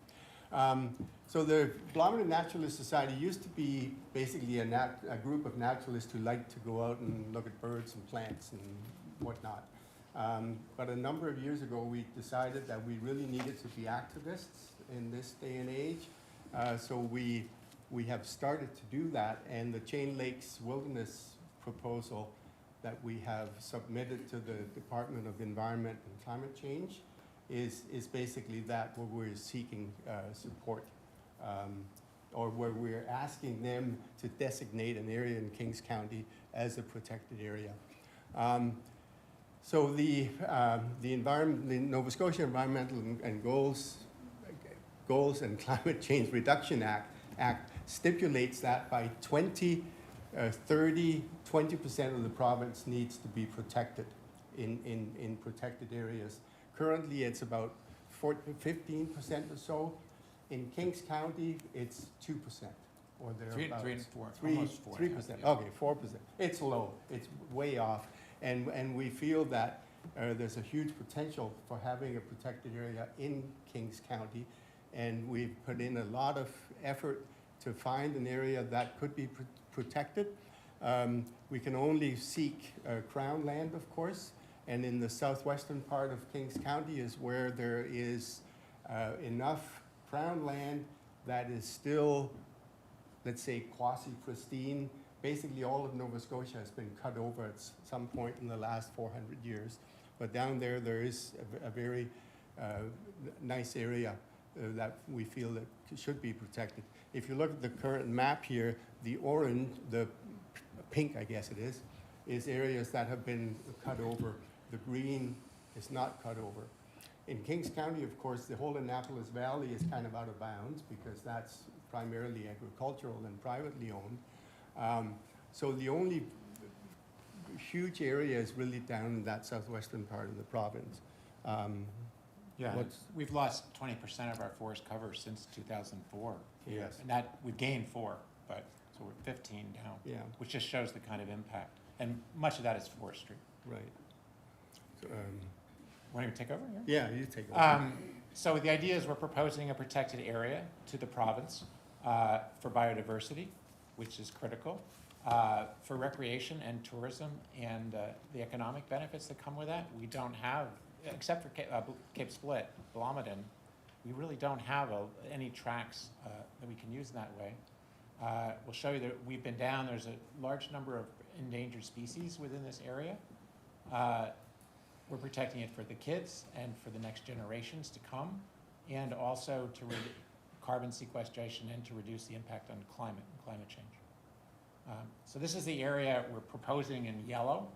Speaker 5: So the Departmental Naturalist Society used to be basically a group of naturalists who like to go out and look at birds and plants and whatnot. But a number of years ago, we decided that we really needed to be activists in this day and age. So we have started to do that, and the Chain Lakes Wilderness proposal that we have submitted to the Department of Environment and Climate Change is basically that, where we're seeking support, or where we're asking them to designate an area in Kings County as a protected area. So the Nova Scotia Environmental and Goals and Climate Change Reduction Act stipulates that by 2030, 20% of the province needs to be protected in protected areas. Currently, it's about 15% or so. In Kings County, it's 2% or thereabouts.
Speaker 9: 3 and 4, almost 4.
Speaker 5: 3%. Okay, 4%. It's low. It's way off, and we feel that there's a huge potential for having a protected area in Kings County, and we've put in a lot of effort to find an area that could be protected. We can only seek Crown land, of course, and in the southwestern part of Kings County is where there is enough Crown land that is still, let's say, quasi-pristine, basically all of Nova Scotia has been cut over at some point in the last 400 years. But down there, there is a very nice area that we feel that should be protected. If you look at the current map here, the orange, the pink, I guess it is areas that have been cut over. The green is not cut over. In Kings County, of course, the whole Annapolis Valley is kind of out of bounds because that's primarily agricultural and privately owned. So the only huge area is really down in that southwestern part of the province.
Speaker 9: Yeah,
Speaker 5: What's-
Speaker 9: we've lost 20% of our forest cover since 2004.
Speaker 5: Yes.
Speaker 9: And that, we've gained 4, but, so we're 15 down.
Speaker 5: Yeah.
Speaker 9: Which just shows the kind of impact. And much of that is forestry.
Speaker 5: Right. So,
Speaker 9: Want me to take over? Yeah?
Speaker 5: yeah, you take over.
Speaker 9: So the idea is we're proposing a protected area to the province for biodiversity, which is critical, for recreation and tourism and the economic benefits that come with that. We don't have, except for Cape Split, Blomidon, we really don't have any tracks that we can use in that way. We'll show you that we've been down. There's a large number of endangered species within this area. We're protecting it for the kids and for the next generations to come, and also to carbon sequestration and to reduce the impact on climate and climate change. So this is the area we're proposing in yellow.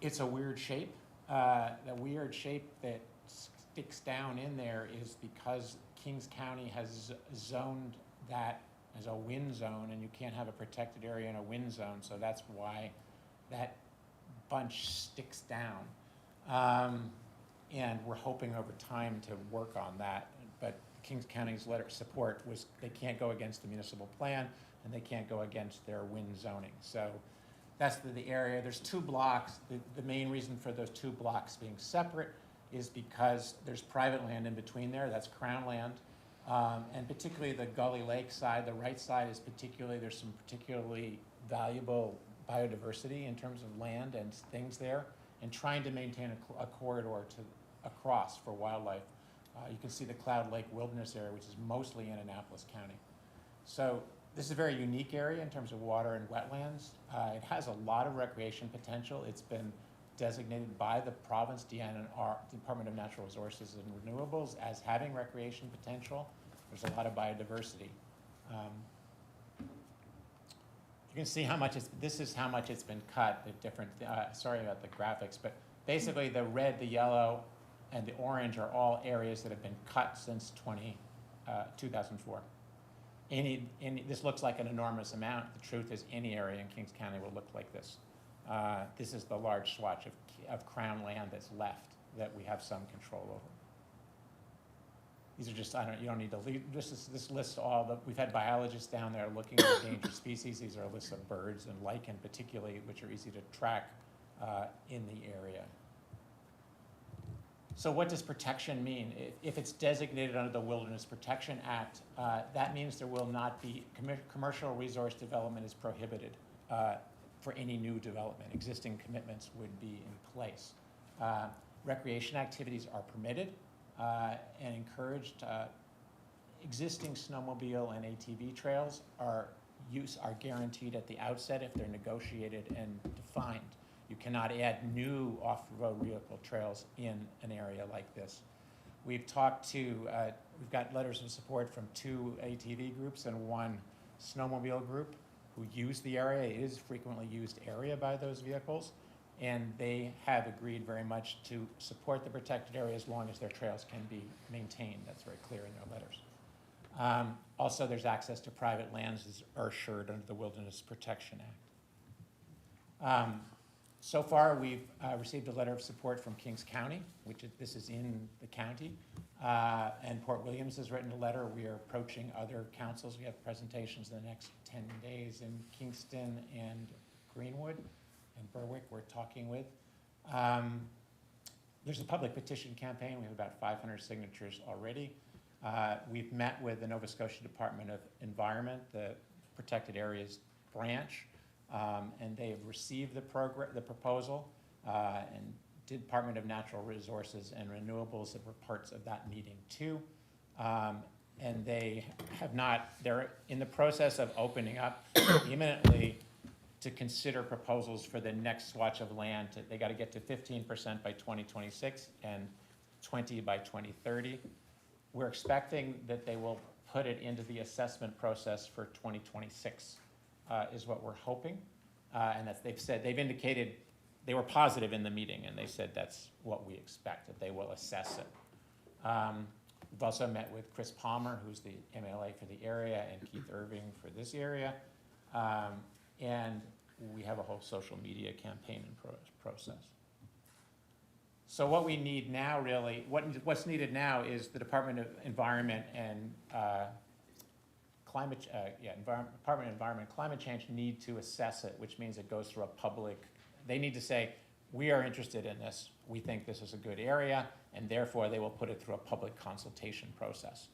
Speaker 9: It's a weird shape. The weird shape that sticks down in there is because Kings County has zoned that as a wind zone, and you can't have a protected area in a wind zone, so that's why that bunch sticks down. And we're hoping over time to work on that. But Kings County's letter of support was they can't go against the municipal plan and they can't go against their wind zoning. So that's the area. There's 2 blocks. The main reason for those 2 blocks being separate is because there's private land in between there. That's Crown land. And particularly the Gully Lake side, the right side is there's some particularly valuable biodiversity in terms of land and things there, and trying to maintain a corridor across for wildlife. You can see the Cloud Lake Wilderness area, which is mostly in Annapolis County. So this is a very unique area in terms of water and wetlands. It has a lot of recreation potential. It's been designated by the province DNR, Department of Natural Resources and Renewables, as having recreation potential. There's a lot of biodiversity. You can see how much this is how much it's been cut. The different, sorry about the graphics, but basically the red, the yellow, and the orange are all areas that have been cut since 2004. This looks like an enormous amount. The truth is any area in Kings County will look like this. This is the large swatch of Crown land that's left that we have some control over. These are just, you don't need to leave, this lists all we've had biologists down there looking at endangered species. These are a list of birds and lichen particularly, which are easy to track in the area. So what does protection mean? If it's designated under the Wilderness Protection Act, that means there will not be, commercial resource development is prohibited for any new development. Existing commitments would be in place. Recreation activities are permitted and encouraged. Existing snowmobile and ATV trails are guaranteed at the outset if they're negotiated and defined. You cannot add new off-road vehicle trails in an area like this. We've talked to, we've got letters of support from 2 ATV groups and 1 snowmobile group who use the area. It is a frequently used area by those vehicles, and they have agreed very much to support the protected area as long as their trails can be maintained. That's very clear in their letters. Also, there's access to private lands as are assured under the Wilderness Protection Act. So far, we've received a letter of support from Kings County, this is in the county, and Port Williams has written a letter. We are approaching other councils. We have presentations in the next 10 days in Kingston and Greenwood and Berwick we're talking with. There's a public petition campaign. We have about 500 signatures already. We've met with the Nova Scotia Department of Environment, the Protected Areas branch, and they have received the proposal, and Department of Natural Resources and Renewables that were parts of that meeting too. and they have not, they're in the process of opening up imminently to consider proposals for the next swatch of land. They got to get to 15% by 2026 and 20 by 2030. We're expecting that they will put it into the assessment process for 2026, is what we're hoping. And that's, they've indicated, they were positive in the meeting, and they said that's what we expect, that they will assess it. We've also met with Chris Palmer, who's the MLA for the area, and Keith Irving for this area. And we have a whole social media campaign in process. So what we need now, really, what's needed now is the Department of Environment and Department of Environment and Climate Change need to assess it, which means it goes through a public, they need to say, we are interested in this, we think this is a good area, and therefore they will put it through a public consultation process.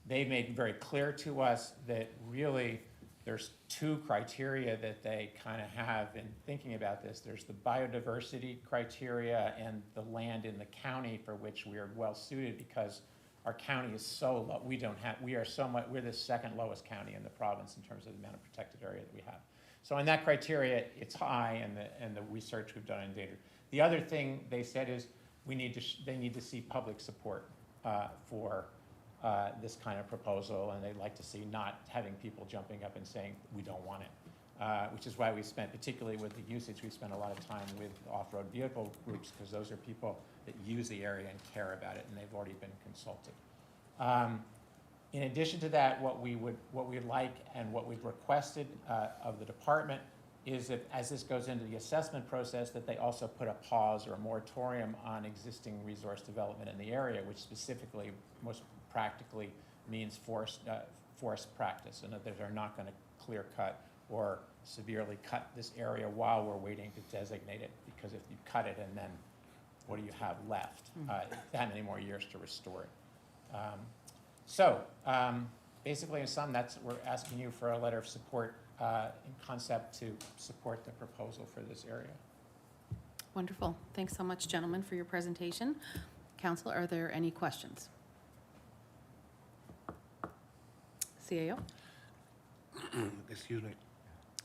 Speaker 9: They've made very clear to us that really there's two criteria that they kind of have in thinking about this. There's the biodiversity criteria and the land in the county, for which we are well suited because our county is so low. We're the second lowest county in the province in terms of the amount of protected area that we have. So in that criteria, it's high, and the research we've done in data. The other thing they said is they need to see public support for this kind of proposal, and they'd like to see not having people jumping up and saying, we don't want it, which is why we spent, particularly with the usage, we spent a lot of time with off-road vehicle groups, because those are people that use the area and care about it, and they've already been consulted. In addition to that, what we'd like and what we've requested of the department is that as this goes into the assessment process, that they also put a pause or a moratorium on existing resource development in the area, which specifically, most practically, means forest practice, and that they're not going to clear cut or severely cut this area while we're waiting to designate it, because if you cut it and then what do you have left? That many more years to restore it. Basically, in sum, we're asking you for a letter of support in concept to support the proposal for this area.
Speaker 1: Wonderful. Thanks so much, gentlemen, for your presentation. Council, are there any questions? CAO?
Speaker 3: Excuse me.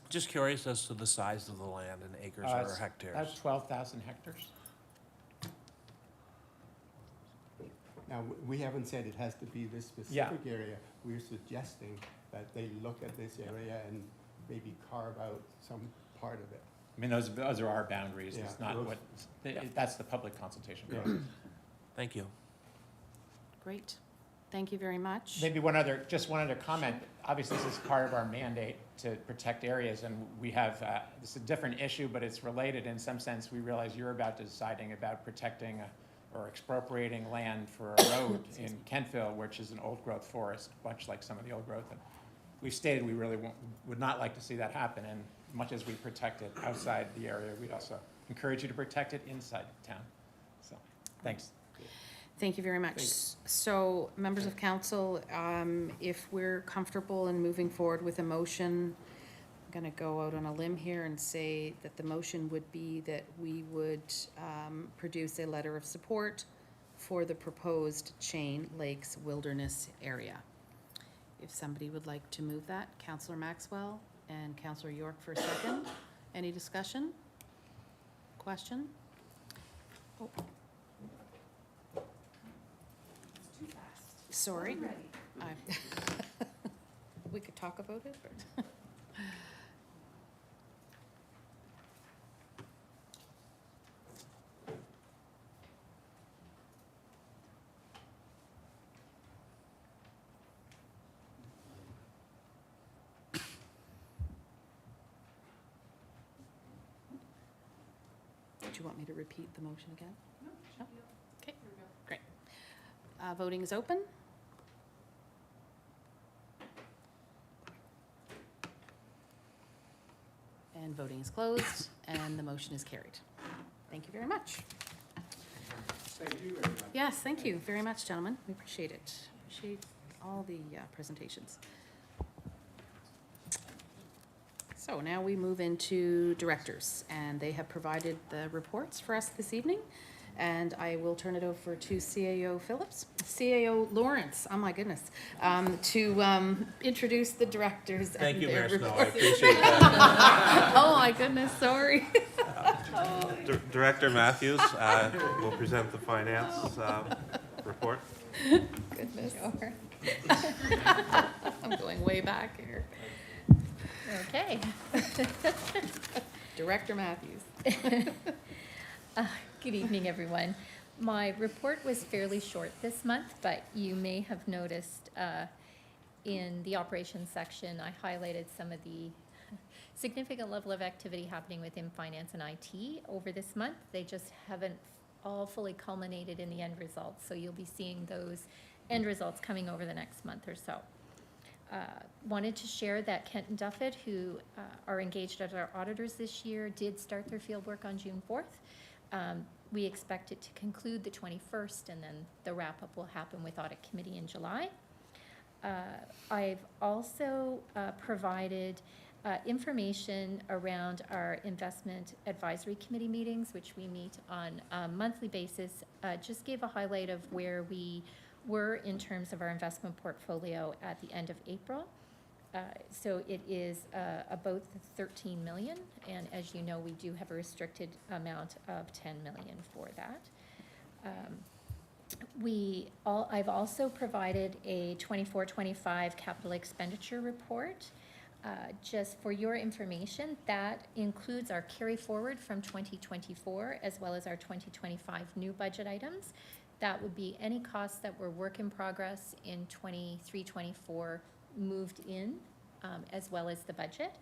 Speaker 3: Just curious as to the size of the land in acres or hectares.
Speaker 9: That's 12,000 hectares.
Speaker 5: Now, we haven't said it has to be this specific area. We're suggesting that they look at this area and maybe carve out some part of it.
Speaker 9: I mean, those are our boundaries. It's
Speaker 5: Yeah,
Speaker 9: not that's the public consultation process.
Speaker 5: Yeah.
Speaker 3: Thank you.
Speaker 1: Great. Thank you very much.
Speaker 9: Maybe just one other comment. Obviously, this is part of our mandate to protect areas, and we have, this is a different issue, but it's related in some sense. We realize you're deciding about protecting or expropriating land for a road in Kentville, which is an old-growth forest, much like some of the old growth. And we've stated we really would not like to see that happen, and much as we protect it outside the area, we'd also encourage you to protect it inside town. So, thanks.
Speaker 1: Thank you very much. So, members of council, if we're comfortable in moving forward with a motion, I'm going to go out on a limb here and say that the motion would be that we would produce a letter of support for the proposed Chain Lakes Wilderness area. If somebody would like to move that, Councillor Maxwell and Councillor York for a second. Any discussion? Question? Oh. Sorry. We could talk about it. Or do you want me to repeat the motion again? No? Okay, great. Voting is open. And voting is closed, and the motion is carried. Thank you very much.
Speaker 5: Thank you very much.
Speaker 1: Yes, thank you very much, gentlemen. We appreciate it. Appreciate all the presentations. So now we move into directors, and they have provided the reports for us this evening. And I will turn it over to CAO Phillips, CAO Lawrence, oh my goodness, to introduce the directors and
Speaker 3: Thank you,
Speaker 1: their
Speaker 3: Mayor Snow, I
Speaker 1: reports.
Speaker 3: appreciate that.
Speaker 1: Oh my goodness, sorry.
Speaker 3: Director Matthews will present the finance report.
Speaker 1: Goodness. I'm going way back here.
Speaker 10: Okay.
Speaker 1: Director Matthews.
Speaker 10: Good evening, everyone. My report was fairly short this month, but you may have noticed in the operations section, I highlighted some of the significant level of activity happening within finance and IT over this month. They just haven't all fully culminated in the end results, so you'll be seeing those end results coming over the next month or so. Wanted to share that Kent and Duffett, who are engaged as our auditors this year, did start their field work on June 4th. We expect it to conclude the 21st, and then the wrap-up will happen with Audit Committee in July. I've also provided information around our Investment Advisory Committee meetings, which we meet on a monthly basis. Just gave a highlight of where we were in terms of our investment portfolio at the end of April. So it is about 13 million, and as you know, we do have a restricted amount of 10 million for that. I've also provided a 24-25 capital expenditure report. Just for your information, that includes our carry forward from 2024 as well as our 2025 new budget items. That would be any costs that were work in progress in 23-24 moved in, as well as the budget.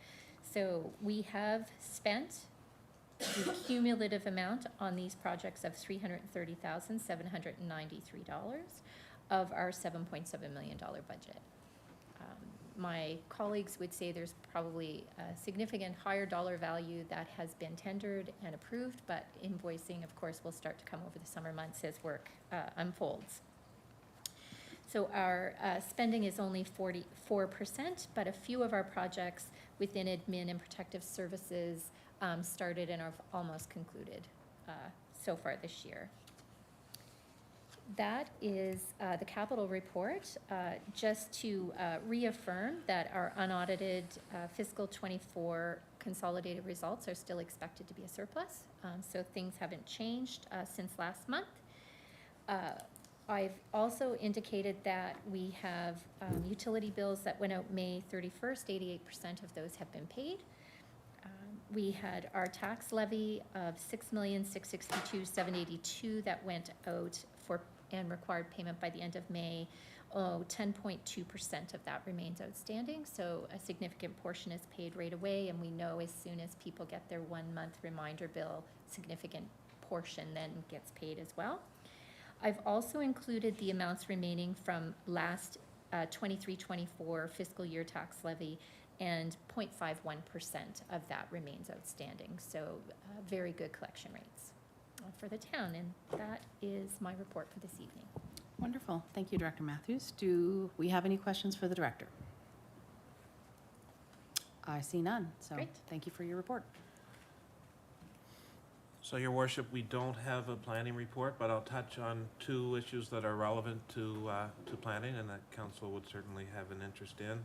Speaker 10: So we have spent the cumulative amount on these projects of $330,793 of our $7.7 million budget. My colleagues would say there's probably a significant higher dollar value that has been tendered and approved, but invoicing, of course, will start to come over the summer months as work unfolds. So our spending is only 44%, but a few of our projects within admin and protective services started and are almost concluded so far this year. That is the capital report. Just to reaffirm that our unaudited fiscal 24 consolidated results are still expected to be a surplus. So things haven't changed since last month. I've also indicated that we have utility bills that went out May 31st. 88% of those have been paid. We had our tax levy of $6,662,782 that went out for and required payment by the end of May. 10.2% of that remains outstanding, so a significant portion is paid right away, and we know as soon as people get their 1 month reminder bill, significant portion then gets paid as well. I've also included the amounts remaining from last 23-24 fiscal year tax levy, and 0.51% of that remains outstanding, so very good collection rates for the town, and that is my report for this evening.
Speaker 1: Wonderful. Thank you, Director Matthews. Do we have any questions for the director? I see none, so
Speaker 10: Great.
Speaker 1: thank you for your report.
Speaker 3: So, Your Worship, we don't have a planning report, but I'll touch on two issues that are relevant to planning and that council would certainly have an interest in.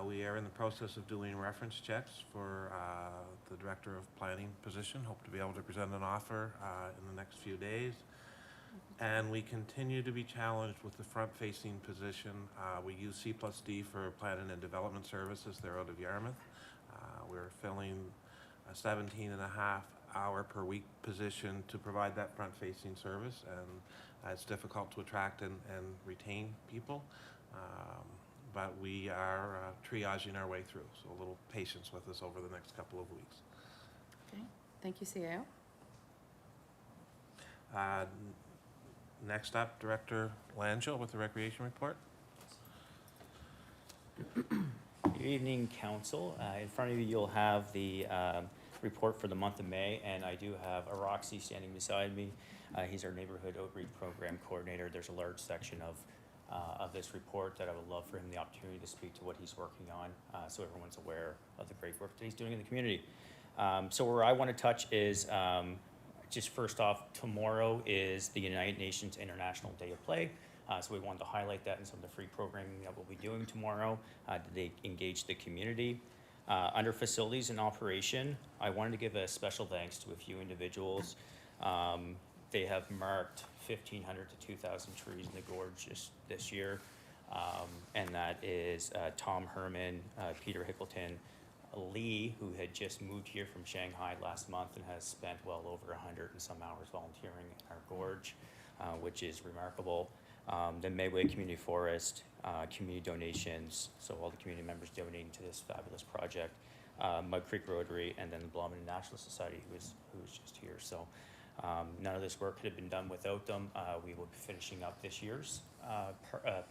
Speaker 3: We are in the process of doing reference checks for the Director of Planning position. Hope to be able to present an offer in the next few days. And we continue to be challenged with the front-facing position. We use C+D for planning and development services. They're out of Yarmouth. We're filling a 17.5-hour per week position to provide that front-facing service, and it's difficult to attract and retain people. But we are triaging our way through, so a little patience with us over the next couple of weeks.
Speaker 1: Okay, thank you, CAO.
Speaker 3: Next up, Director Langell with the Recreation Report.
Speaker 11: Good evening, Council. In front of you, you'll have the report for the month of May, and I do have Roxy standing beside me. He's our Neighborhood Outreach Program Coordinator. There's a large section of this report that I would love for him the opportunity to speak to what he's working on, so everyone's aware of the great work that he's doing in the community. So where I want to touch is Just first off, tomorrow is the United Nations International Day of Play. So we wanted to highlight that in some of the free programming that we'll be doing tomorrow to engage the community. Under facilities and operation, I wanted to give a special thanks to a few individuals. They have marked 1,500 to 2,000 trees in the gorge this year. And that is Tom Herman, Peter Hickleton, Lee, who had just moved here from Shanghai last month and has spent well over 100 and some hours volunteering in our gorge, which is remarkable. The Medway Community Forest, community donations, so all the community members donating to this fabulous project, Mud Creek Rotary, and then the Blomington National Society, who was just here. So none of this work could have been done without them. We will be finishing up this year's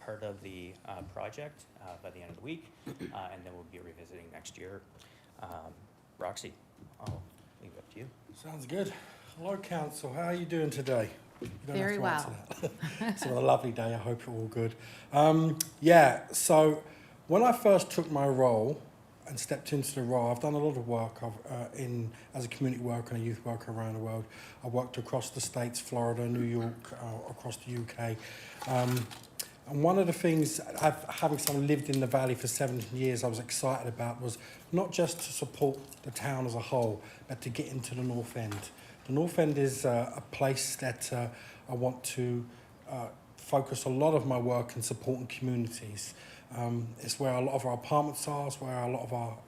Speaker 11: part of the project by the end of the week, and then we'll be revisiting next year. Roxy, I'll leave it up to you.
Speaker 12: Sounds good. Hello, Council. How are you doing today? You don't
Speaker 1: Very
Speaker 12: have to
Speaker 1: well.
Speaker 12: answer that. It's a lovely day. I hope you're all good. So when I first took my role and stepped into the role, I've done a lot of work as a community worker and a youth worker around the world. I worked across the States, Florida, New York, across the UK. And one of the things, having someone lived in the Valley for 17 years, I was excited about was not just to support the town as a whole, but to get into the North End. The North End is a place that I want to focus a lot of my work in supporting communities. It's where a lot of our apartments are, it's where a lot of our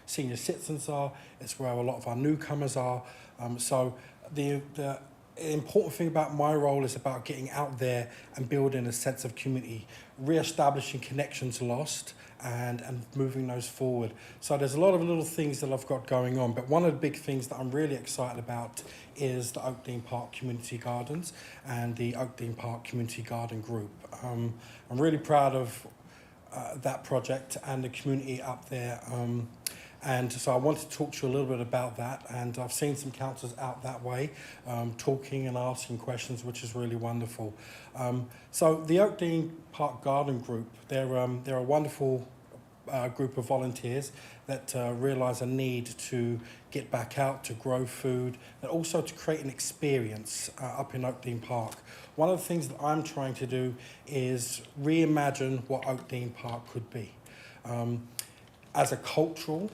Speaker 12: senior citizens are, it's where a lot of our newcomers are. So the important thing about my role is about getting out there and building a sense of community, re-establishing connections lost and moving those forward. So there's a lot of little things that I've got going on, but one of the big things that I'm really excited about is the Oakdean Park Community Gardens and the Oakdean Park Community Garden Group. I'm really proud of that project and the community up there. And so I wanted to talk to you a little bit about that, and I've seen some councillors out that way talking and asking questions, which is really wonderful. So the Oakdean Park Garden Group, they're a wonderful group of volunteers that realise a need to get back out, to grow food, and also to create an experience up in Oakdean Park. One of the things that I'm trying to do is reimagine what Oakdean Park could be. As a cultural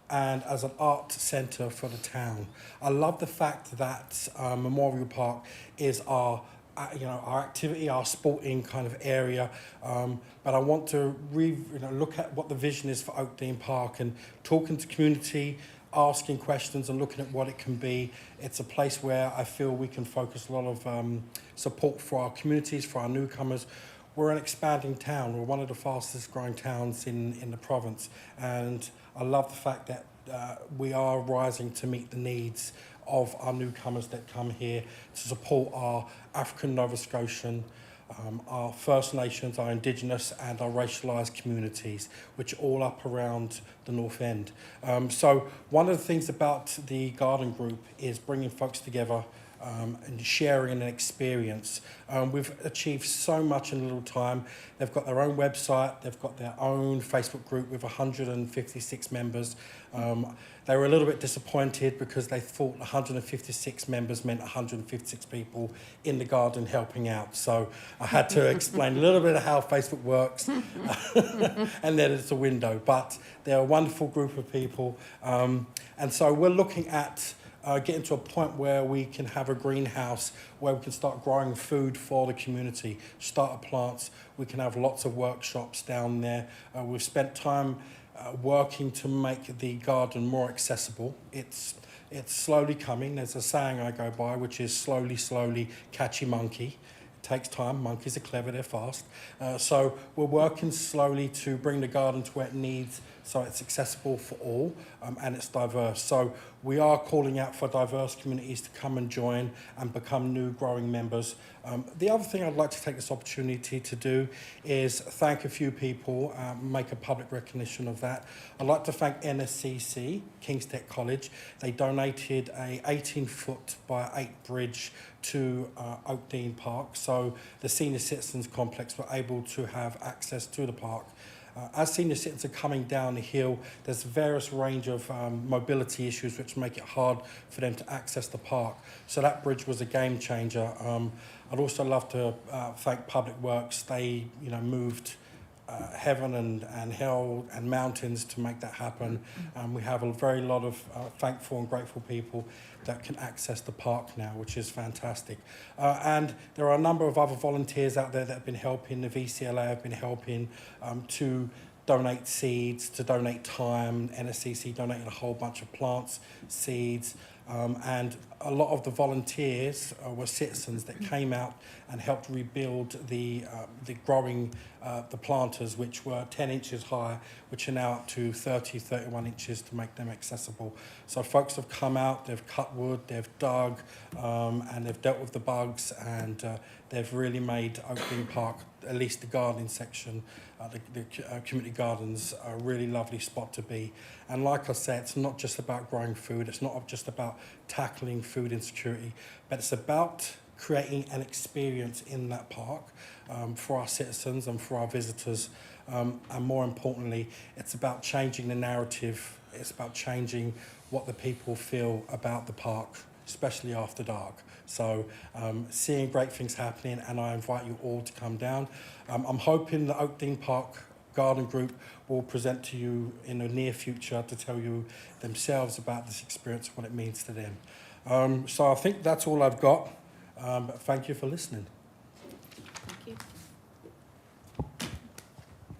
Speaker 12: and as an art centre for the town. I love the fact that Memorial Park is our activity, our sporting kind of area, but I want to look at what the vision is for Oakdean Park and talking to community, asking questions and looking at what it can be. It's a place where I feel we can focus a lot of support for our communities, for our newcomers. We're an expanding town. We're one of the fastest growing towns in the province, and I love the fact that we are rising to meet the needs of our newcomers that come here, to support our African Nova Scotian, our First Nations, our Indigenous and our racialised communities, which are all up around the North End. So one of the things about the garden group is bringing folks together and sharing an experience. We've achieved so much in a little time. They've got their own website, they've got their own Facebook group with 156 members. They were a little bit disappointed because they thought 156 members meant 156 people in the garden helping out. So I had to explain a little bit of how Facebook works and then it's a window. But they're a wonderful group of people. And so we're looking at getting to a point where we can have a greenhouse where we can start growing food for the community, starter plants. We can have lots of workshops down there. We've spent time working to make the garden more accessible. It's slowly coming. There's a saying I go by, which is slowly, slowly, catchy monkey. It takes time. Monkeys are clever, they're fast. So we're working slowly to bring the garden to where it needs, so it's accessible for all and it's diverse. So we are calling out for diverse communities to come and join and become new growing members. The other thing I'd like to take this opportunity to do is thank a few people, make a public recognition of that. I'd like to thank NSCC, King's Tech College. They donated a 18-foot by 8 bridge to Oakdean Park, so the senior citizens complex were able to have access to the park As senior citizens are coming down the hill, there's various range of mobility issues which make it hard for them to access the park. So that bridge was a game changer. I'd also love to thank Public Works. They, moved heaven and hell and mountains to make that happen. We have a very lot of thankful and grateful people that can access the park now, which is fantastic. And there are a number of other volunteers out there that have been helping. The VCLA have been helping to donate seeds, to donate time. NSCC donated a whole bunch of plants, seeds, and a lot of the volunteers were citizens that came out and helped rebuild the planters, which were 10 inches high, which are now up to 31 inches to make them accessible. So folks have come out, they've cut wood, they've dug, and they've dealt with the bugs, and they've really made Oakland Park, at least the gardening section, the community gardens, a really lovely spot to be. And like I said, it's not just about growing food, it's not just about tackling food insecurity, but it's about creating an experience in that park for our citizens and for our visitors. And more importantly, it's about changing the narrative. It's about changing what the people feel about the park, especially after dark. So seeing great things happening, and I invite you all to come down. I'm hoping the Oakland Park Garden Group will present to you in the near future to tell you themselves about this experience, what it means to them. So I think that's all I've got. But thank you for listening.
Speaker 1: Thank you.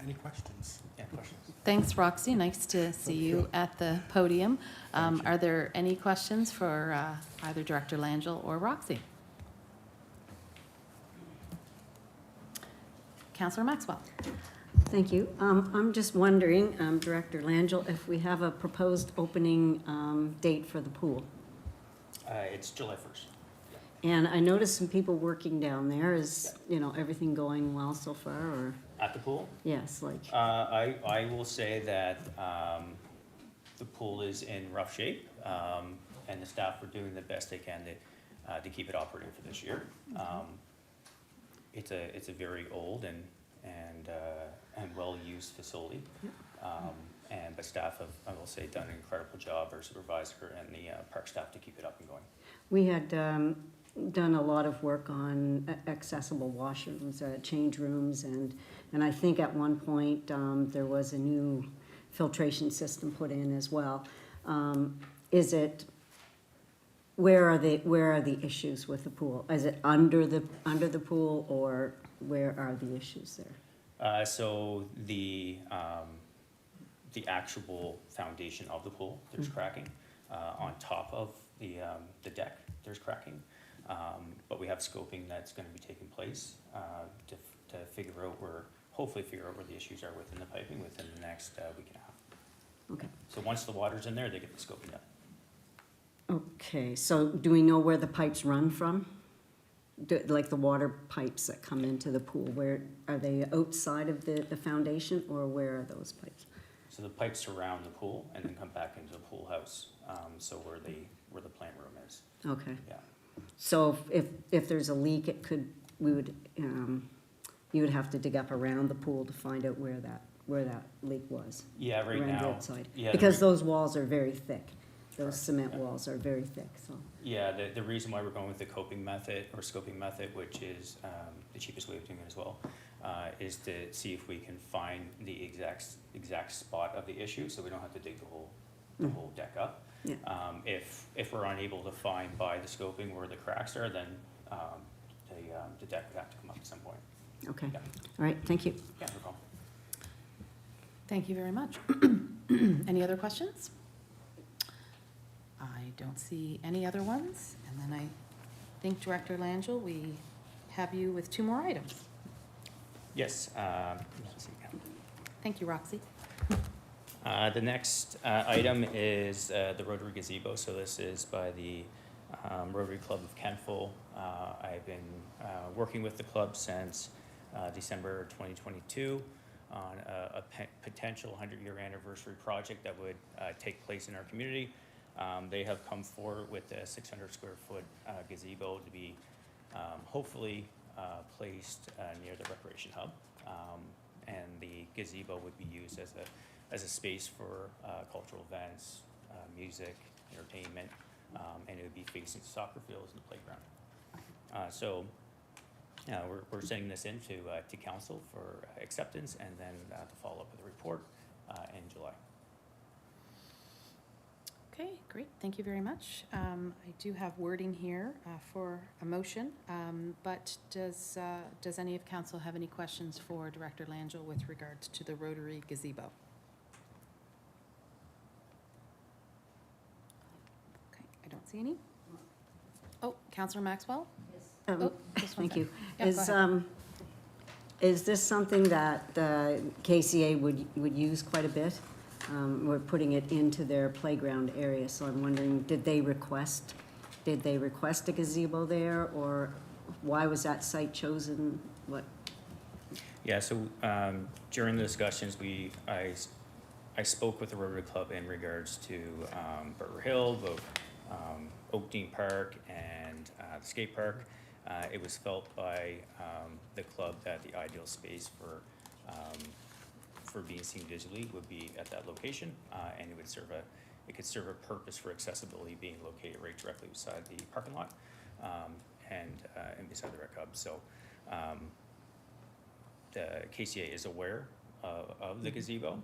Speaker 12: Any questions?
Speaker 11: Yeah, questions?
Speaker 1: Thanks, Roxy. Nice to see you at the podium. Are there any questions for either Director Langell or Roxy? Councillor Maxwell.
Speaker 7: Thank you. I'm just wondering, Director Langell, if we have a proposed opening date for the pool.
Speaker 11: It's July 1st.
Speaker 7: And I noticed some people working down there. Is, everything going well so far, or?
Speaker 11: At the pool?
Speaker 7: Yes, like,
Speaker 11: I will say that the pool is in rough shape, and the staff are doing the best they can to keep it operating for this year. It's a very old and well-used facility, but staff have, I will say, done an incredible job, our supervisor and the park staff, to keep it up and going.
Speaker 7: we had done a lot of work on accessible washrooms, change rooms, and I think at one point there was a new filtration system put in as well. Where are the issues with the pool? Is it under the pool, or where are the issues there?
Speaker 11: So the actual foundation of the pool, there's cracking. On top of the deck, there's cracking. But we have scoping that's going to be taking place to hopefully figure out where the issues are within the piping within the next week and a half.
Speaker 7: Okay.
Speaker 11: So once the water's in there, they get the scoping done.
Speaker 7: Okay, so do we know where the pipes run from? Like the water pipes that come into the pool, where are they, outside of the foundation, or where are those pipes?
Speaker 11: So the pipes surround the pool and then come back into the pool house, so where the plant room is.
Speaker 7: Okay.
Speaker 11: Yeah.
Speaker 7: So if there's a leak, you would have to dig up around the pool to find out where that leak was.
Speaker 11: Yeah, right
Speaker 7: around
Speaker 11: now.
Speaker 7: the outside.
Speaker 11: Yeah,
Speaker 7: Because those walls are very thick. Those cement walls are very thick, so.
Speaker 11: Yeah, the reason why we're going with the coping method or scoping method, which is the cheapest way of doing it as well, is to see if we can find the exact spot of the issue, so we don't have to dig the whole deck up.
Speaker 7: Yeah.
Speaker 11: If we're unable to find by the scoping where the cracks are, then the deck would have to come up at some point.
Speaker 7: Okay,
Speaker 11: Yeah.
Speaker 7: all right, thank you.
Speaker 11: Yeah, no problem.
Speaker 1: Thank you very much. Any other questions? I don't see any other ones. And then I think, Director Langell, we have you with 2 more items.
Speaker 11: Yes. Let's see.
Speaker 1: Thank you, Roxy.
Speaker 11: The next item is the Rotary gazebo. So this is by the Rotary Club of Kentville. I've been working with the club since December 2022 on a potential 100-year anniversary project that would take place in our community. They have come forward with a 600 square foot gazebo to be hopefully placed near the recreation hub. And the gazebo would be used as a space for cultural events, music, entertainment, and it would be facing soccer fields and the playground. So we're sending this in to council for acceptance and then to follow up with a report in July.
Speaker 1: Okay, great, thank you very much. I do have wording here for a motion, but does any of council have any questions for Director Langell with regards to the Rotary gazebo? Okay, I don't see any. Oh, Councillor Maxwell? Oh, just one
Speaker 7: Thank you.
Speaker 1: second. Yeah, go ahead.
Speaker 7: Is this something that KCA would use quite a bit? We're putting it into their playground area, so I'm wondering, did they request a gazebo there, or why was that site chosen? What?
Speaker 11: Yeah, so during the discussions, I spoke with the Rotary Club in regards to Burger Hill, both Oakdean Park and the skate park. It was felt by the club that the ideal space for being seen visually would be at that location, and it could serve a purpose for accessibility, being located right directly beside the parking lot and beside the Rec Hub. So the KCA is aware of the gazebo.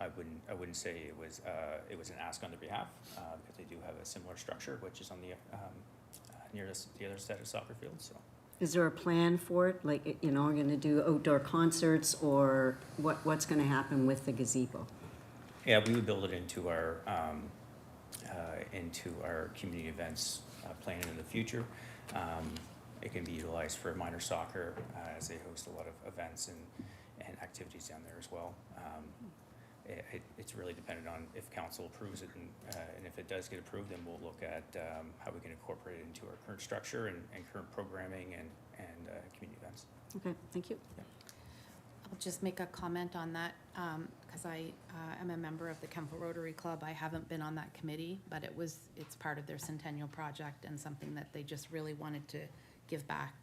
Speaker 11: I wouldn't say it was an ask on their behalf, because they do have a similar structure, which is on the near the other side of soccer field. So.
Speaker 7: Is there a plan for it? Like, we're gonna do outdoor concerts, or what's gonna happen with the gazebo?
Speaker 11: Yeah, we would build it into our community events plan in the future. It can be utilized for minor soccer, as they host a lot of events and activities down there as well. It's really dependent on if council approves it, and if it does get approved, then we'll look at how we can incorporate it into our current structure and current programming and community events.
Speaker 7: Okay, thank you.
Speaker 11: Yeah.
Speaker 1: I'll just make a comment on that, because I am a member of the Kentville Rotary Club. I haven't been on that committee, but it's part of their centennial project and something that they just really wanted to give back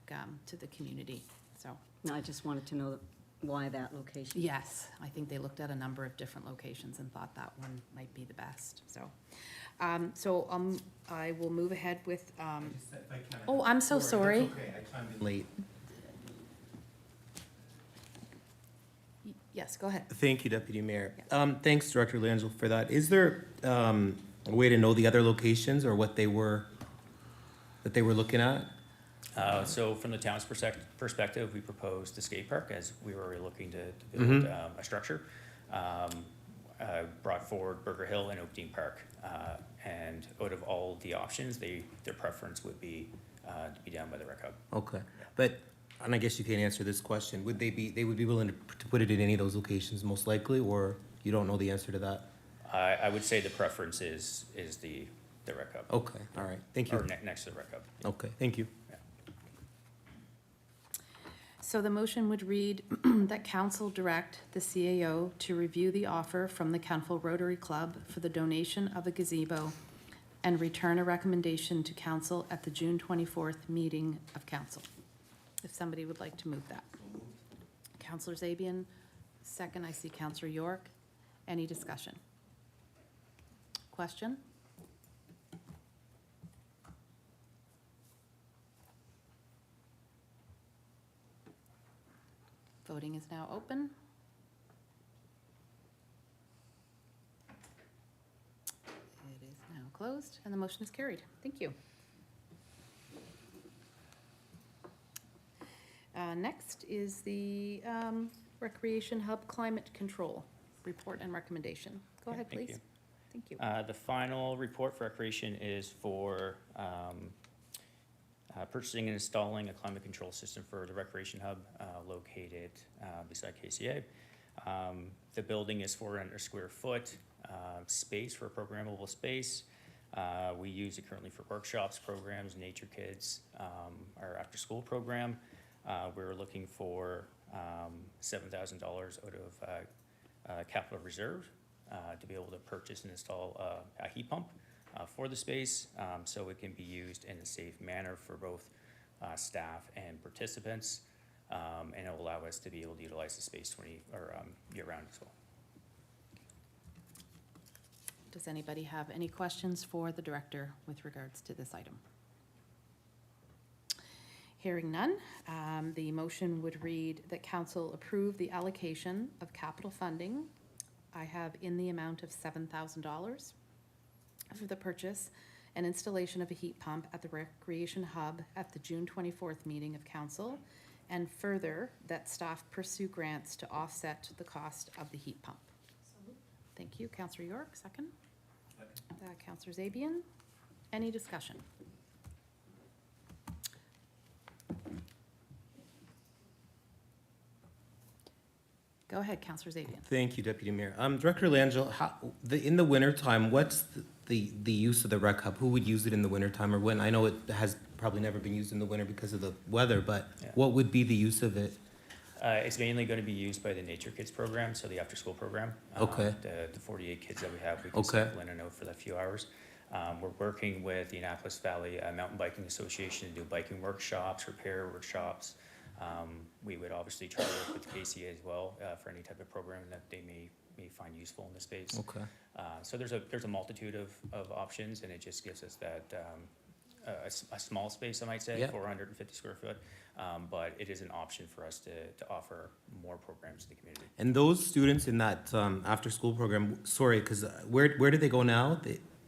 Speaker 1: to the community, so.
Speaker 7: No, I just wanted to know why that location.
Speaker 1: Yes, I think they looked at a number of different locations and thought that one might be the best, so. I will move ahead with, oh, I'm so sorry.
Speaker 6: Okay, I chimed in late.
Speaker 1: Yes, go ahead.
Speaker 6: Thank you, Deputy Mayor. Thanks, Director Langell, for that. Is there a way to know the other locations or what they were looking at?
Speaker 11: So from the town's perspective, we proposed the skate park as we were looking to build a structure. Brought forward Burger Hill and Oakdean Park. And out of all the options, their preference would be to be down by the Rec Hub.
Speaker 6: Okay, but, and I guess you can't answer this question, they would be willing to put it in any of those locations most likely, or you don't know the answer to that?
Speaker 11: I would say the preference is the Rec Hub.
Speaker 6: Okay, all right, thank you.
Speaker 11: Or next to the Rec Hub.
Speaker 6: Okay, thank you.
Speaker 1: So the motion would read that council direct the CAO to review the offer from the Kentville Rotary Club for the donation of a gazebo and return a recommendation to council at the June 24th meeting of council. If somebody would like to move that. Councillor Zabian, second, I see Councillor York. Any discussion? Question? Voting is now open. It is now closed, and the motion is carried. Thank you. Next is the Recreation Hub Climate Control Report and Recommendation. Go ahead,
Speaker 11: Thank
Speaker 1: please.
Speaker 11: you.
Speaker 1: Thank you.
Speaker 11: The final report for recreation is for purchasing and installing a climate control system for the recreation hub located beside KCA. The building is 400 square foot space for a programmable space. We use it currently for workshops, programs, Nature Kids, our after-school program. We're looking for $7,000 out of capital reserve to be able to purchase and install a heat pump for the space, so it can be used in a safe manner for both staff and participants. and it will allow us to be able to utilize the space year-round as well.
Speaker 1: Does anybody have any questions for the director with regards to this item? Hearing none, the motion would read that council approve the allocation of capital funding I have in the amount of $7,000 for the purchase and installation of a heat pump at the Recreation Hub at the June 24th meeting of council, and further, that staff pursue grants to offset the cost of the heat pump. Thank you. Councillor York, second. Councillor Zabian. Any discussion? Go ahead, Councillor Zabian.
Speaker 6: Thank you, Deputy Mayor. Director Langell, in the wintertime, what's the use of the rec hub? Who would use it in the wintertime or when? I know it has probably never been used in the winter because of the weather, but
Speaker 11: Yeah.
Speaker 6: what would be the use of it?
Speaker 11: It's mainly going to be used by the Nature Kids program, so the after-school program.
Speaker 6: Okay.
Speaker 11: The 48 kids that we have, we can
Speaker 6: Okay.
Speaker 11: cycle in and out for that few hours. We're working with the Annapolis Valley Mountain Biking Association to do biking workshops, repair workshops. We would obviously try to work with KCA as well for any type of program that they may find useful in the space.
Speaker 6: Okay.
Speaker 11: So there's a multitude of options, and it just gives us that a small space, I might say,
Speaker 6: Yeah.
Speaker 11: 450 square foot. But it is an option for us to offer more programs to the community.
Speaker 6: And those students in that after-school program, sorry, because where do they go now?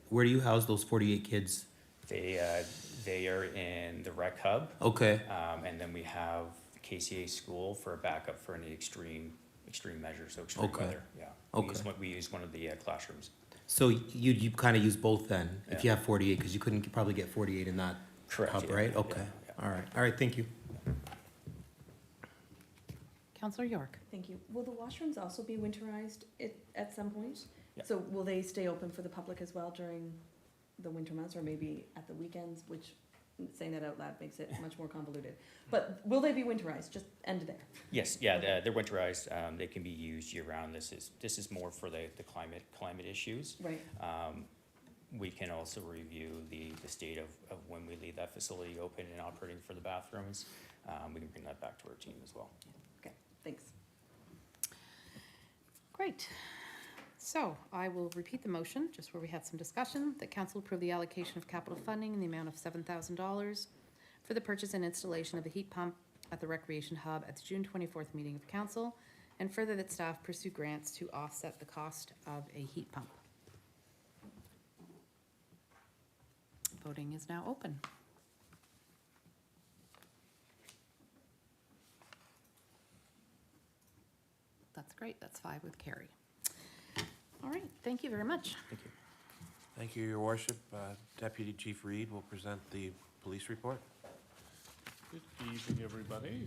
Speaker 6: Where do you house those 48 kids?
Speaker 11: They are in the rec hub.
Speaker 6: Okay.
Speaker 11: And then we have KCA school for a backup for any extreme measures, so extreme
Speaker 6: Okay.
Speaker 11: weather. Yeah.
Speaker 6: Okay.
Speaker 11: We use one of the classrooms.
Speaker 6: So you kind of use both then, if you have 48, because you couldn't probably get 48 in that
Speaker 11: Correct.
Speaker 6: hub,
Speaker 11: Yeah,
Speaker 6: right?
Speaker 11: yeah,
Speaker 6: Okay.
Speaker 11: yeah.
Speaker 6: All right, thank you.
Speaker 1: Councillor York.
Speaker 2: Thank you. Will the washrooms also be winterized at some point?
Speaker 11: Yeah.
Speaker 2: So will they stay open for the public as well during the winter months, or maybe at the weekends, which, saying that out loud makes it much more convoluted. But will they be winterized, just end there?
Speaker 11: Yes, yeah, they're winterized. They can be used year round. This is more for the climate issues.
Speaker 2: Right.
Speaker 11: We can also review the state of when we leave that facility open and operating for the bathrooms. We can bring that back to our team as well.
Speaker 2: Okay, thanks.
Speaker 1: Great. So I will repeat the motion, just where we had some discussion, that council approve the allocation of capital funding in the amount of $7,000 for the purchase and installation of a heat pump at the Recreation Hub at the June 24th meeting of council, and further that staff pursue grants to offset the cost of a heat pump. Voting is now open. That's great. That's 5 with Carrie. All right. Thank you very much.
Speaker 11: Thank you.
Speaker 3: Thank you, Your Worship. Deputy Chief Reed will present the police report.
Speaker 13: Good evening, everybody.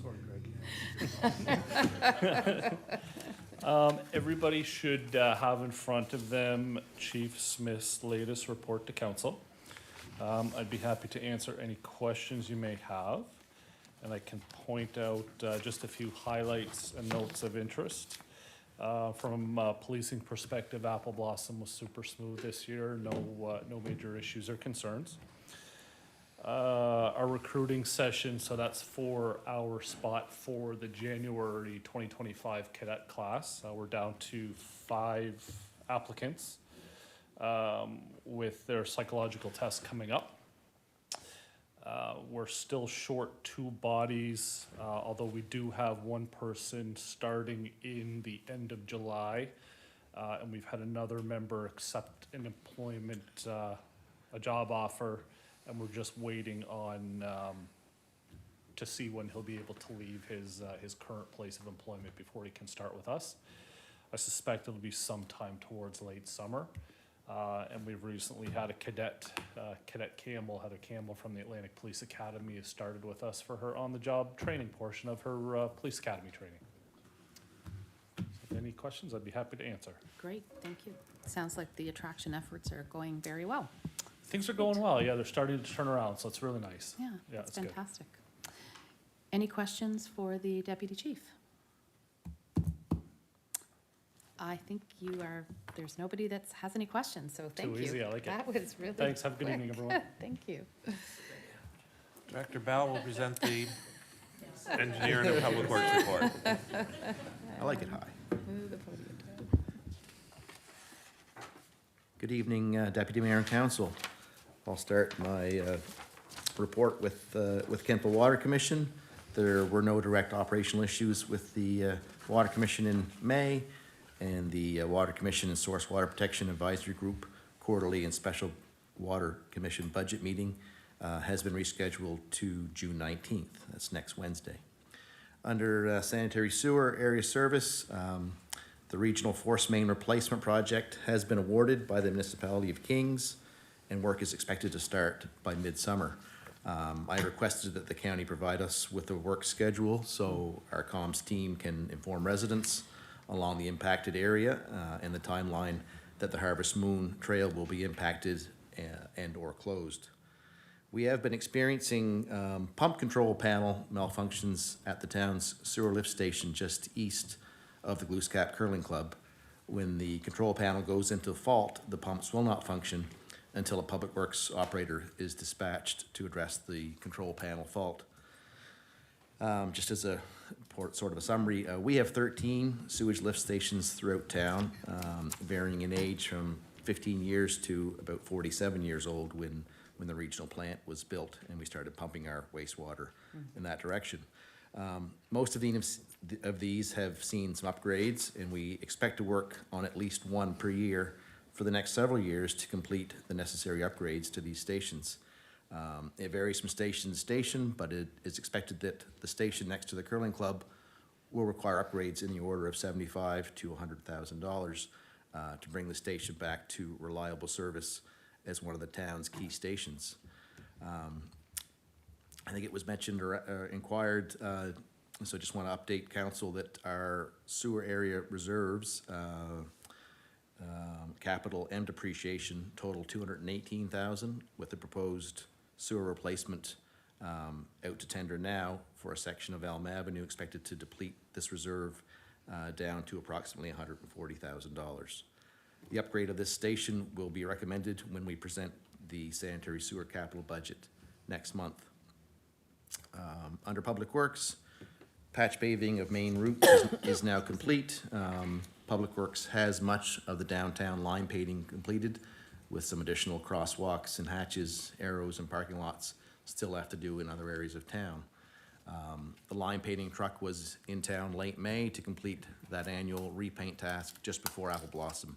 Speaker 13: Sorry, Greg. Everybody should have in front of them Chief Smith's latest report to council. I'd be happy to answer any questions you may have, and I can point out just a few highlights and notes of interest. From a policing perspective, Apple Blossom was super smooth this year. No major issues or concerns. Our recruiting session, so that's for our spot for the January 2025 cadet class. We're down to 5 applicants with their psychological test coming up. We're still short 2 bodies, although we do have 1 person starting in the end of July. And we've had another member accept an employment, a job offer, and we're just waiting on to see when he'll be able to leave his current place of employment before he can start with us. I suspect it'll be sometime towards late summer. And we've recently had a cadet Campbell, Heather Campbell from the Atlantic Police Academy has started with us for her on-the-job training portion of her police academy training. So if any questions, I'd be happy to answer.
Speaker 1: Great. Thank you. Sounds like the attraction efforts are going very well.
Speaker 13: Things are going well. Yeah, they're starting to turn around, so it's really nice.
Speaker 1: Yeah,
Speaker 13: Yeah,
Speaker 1: that's
Speaker 13: it's good.
Speaker 1: fantastic. Any questions for the Deputy Chief? I think there's nobody that has any questions, so thank you.
Speaker 13: Too easy, I like it.
Speaker 1: That was really
Speaker 13: Thanks, have a good
Speaker 1: quick.
Speaker 13: evening, everyone.
Speaker 1: Thank you.
Speaker 3: Director Bell will present the engineer and public works report.
Speaker 14: I like it high. Good evening, Deputy Mayor and Council. I'll start my report with Kentville Water Commission. There were no direct operational issues with the Water Commission in May, and the Water Commission and Source Water Protection Advisory Group quarterly and special Water Commission budget meeting has been rescheduled to June 19th. That's next Wednesday. Under sanitary sewer area service, the regional force main replacement project has been awarded by the municipality of Kings, and work is expected to start by midsummer. I requested that the county provide us with a work schedule so our comms team can inform residents along the impacted area and the timeline that the Harvest Moon Trail will be impacted and or closed. We have been experiencing pump control panel malfunctions at the town's sewer lift station just east of the Glooscap Curling Club. When the control panel goes into fault, the pumps will not function until a public works operator is dispatched to address the control panel fault. Just as a sort of a summary, we have 13 sewage lift stations throughout town, varying in age from 15 years to about 47 years old when the regional plant was built and we started pumping our wastewater in that direction. Most of these have seen some upgrades, and we expect to work on at least one per year for the next several years to complete the necessary upgrades to these stations. It varies from station to station, but it is expected that the station next to the curling club will require upgrades in the order of $75,000 to $100,000 to bring the station back to reliable service as one of the town's key stations. I think it was mentioned or inquired, so I just want to update council that our sewer area reserves, capital and depreciation total $218,000, with the proposed sewer replacement out to tender now for a section of Elm Avenue expected to deplete this reserve down to approximately $140,000. The upgrade of this station will be recommended when we present the sanitary sewer capital budget next month. Under Public Works, patch paving of main route is now complete. Public Works has much of the downtown line painting completed, with some additional crosswalks and hatches, arrows, and parking lots still left to do in other areas of town. The line painting truck was in town late May to complete that annual repaint task just before Apple Blossom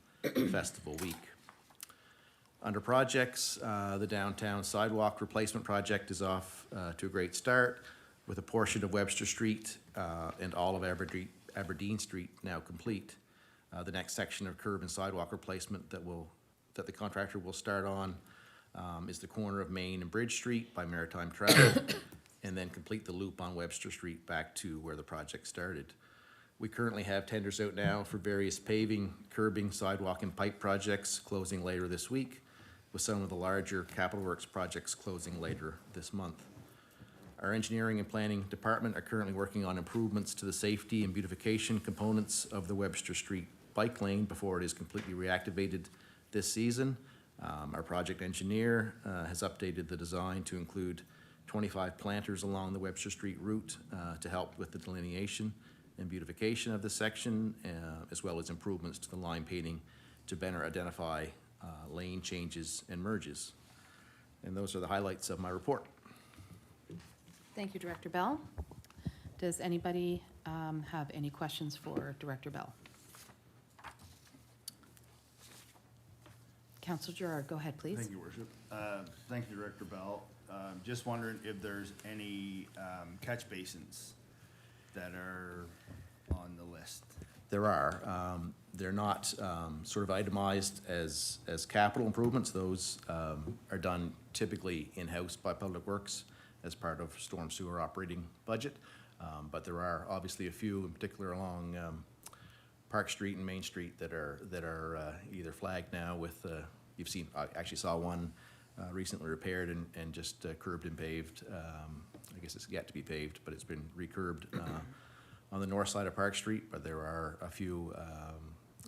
Speaker 14: Festival Week. Under projects, the downtown sidewalk replacement project is off to a great start, with a portion of Webster Street and all of Aberdeen Street now complete. The next section of curb and sidewalk replacement that the contractor will start on is the corner of Main and Bridge Street by Maritime Travel, and then complete the loop on Webster Street back to where the project started. We currently have tenders out now for various paving, curbing, sidewalk, and pipe projects closing later this week, with some of the larger capital works projects closing later this month. Our engineering and planning department are currently working on improvements to the safety and beautification components of the Webster Street bike lane before it is completely reactivated this season. Our project engineer has updated the design to include 25 planters along the Webster Street route to help with the delineation and beautification of this section, as well as improvements to the line painting to better identify lane changes and merges. And those are the highlights of my report.
Speaker 1: Thank you, Director Bell. Does anybody have any questions for Director Bell? Councilor Gerard, go ahead, please.
Speaker 15: Thank you, Worship. Thank you, Director Bell. Just wondering if there's any catch basins that are on the list.
Speaker 14: There are. They're not sort of itemized as capital improvements. Those are done typically in-house by Public Works as part of storm sewer operating budget. But there are obviously a few, in particular along Park Street and Main Street, that are either flagged now with, you've seen, I actually saw one recently repaired and just curbed and paved. I guess it's yet to be paved, but it's been recurbed on the north side of Park Street. But there are a few,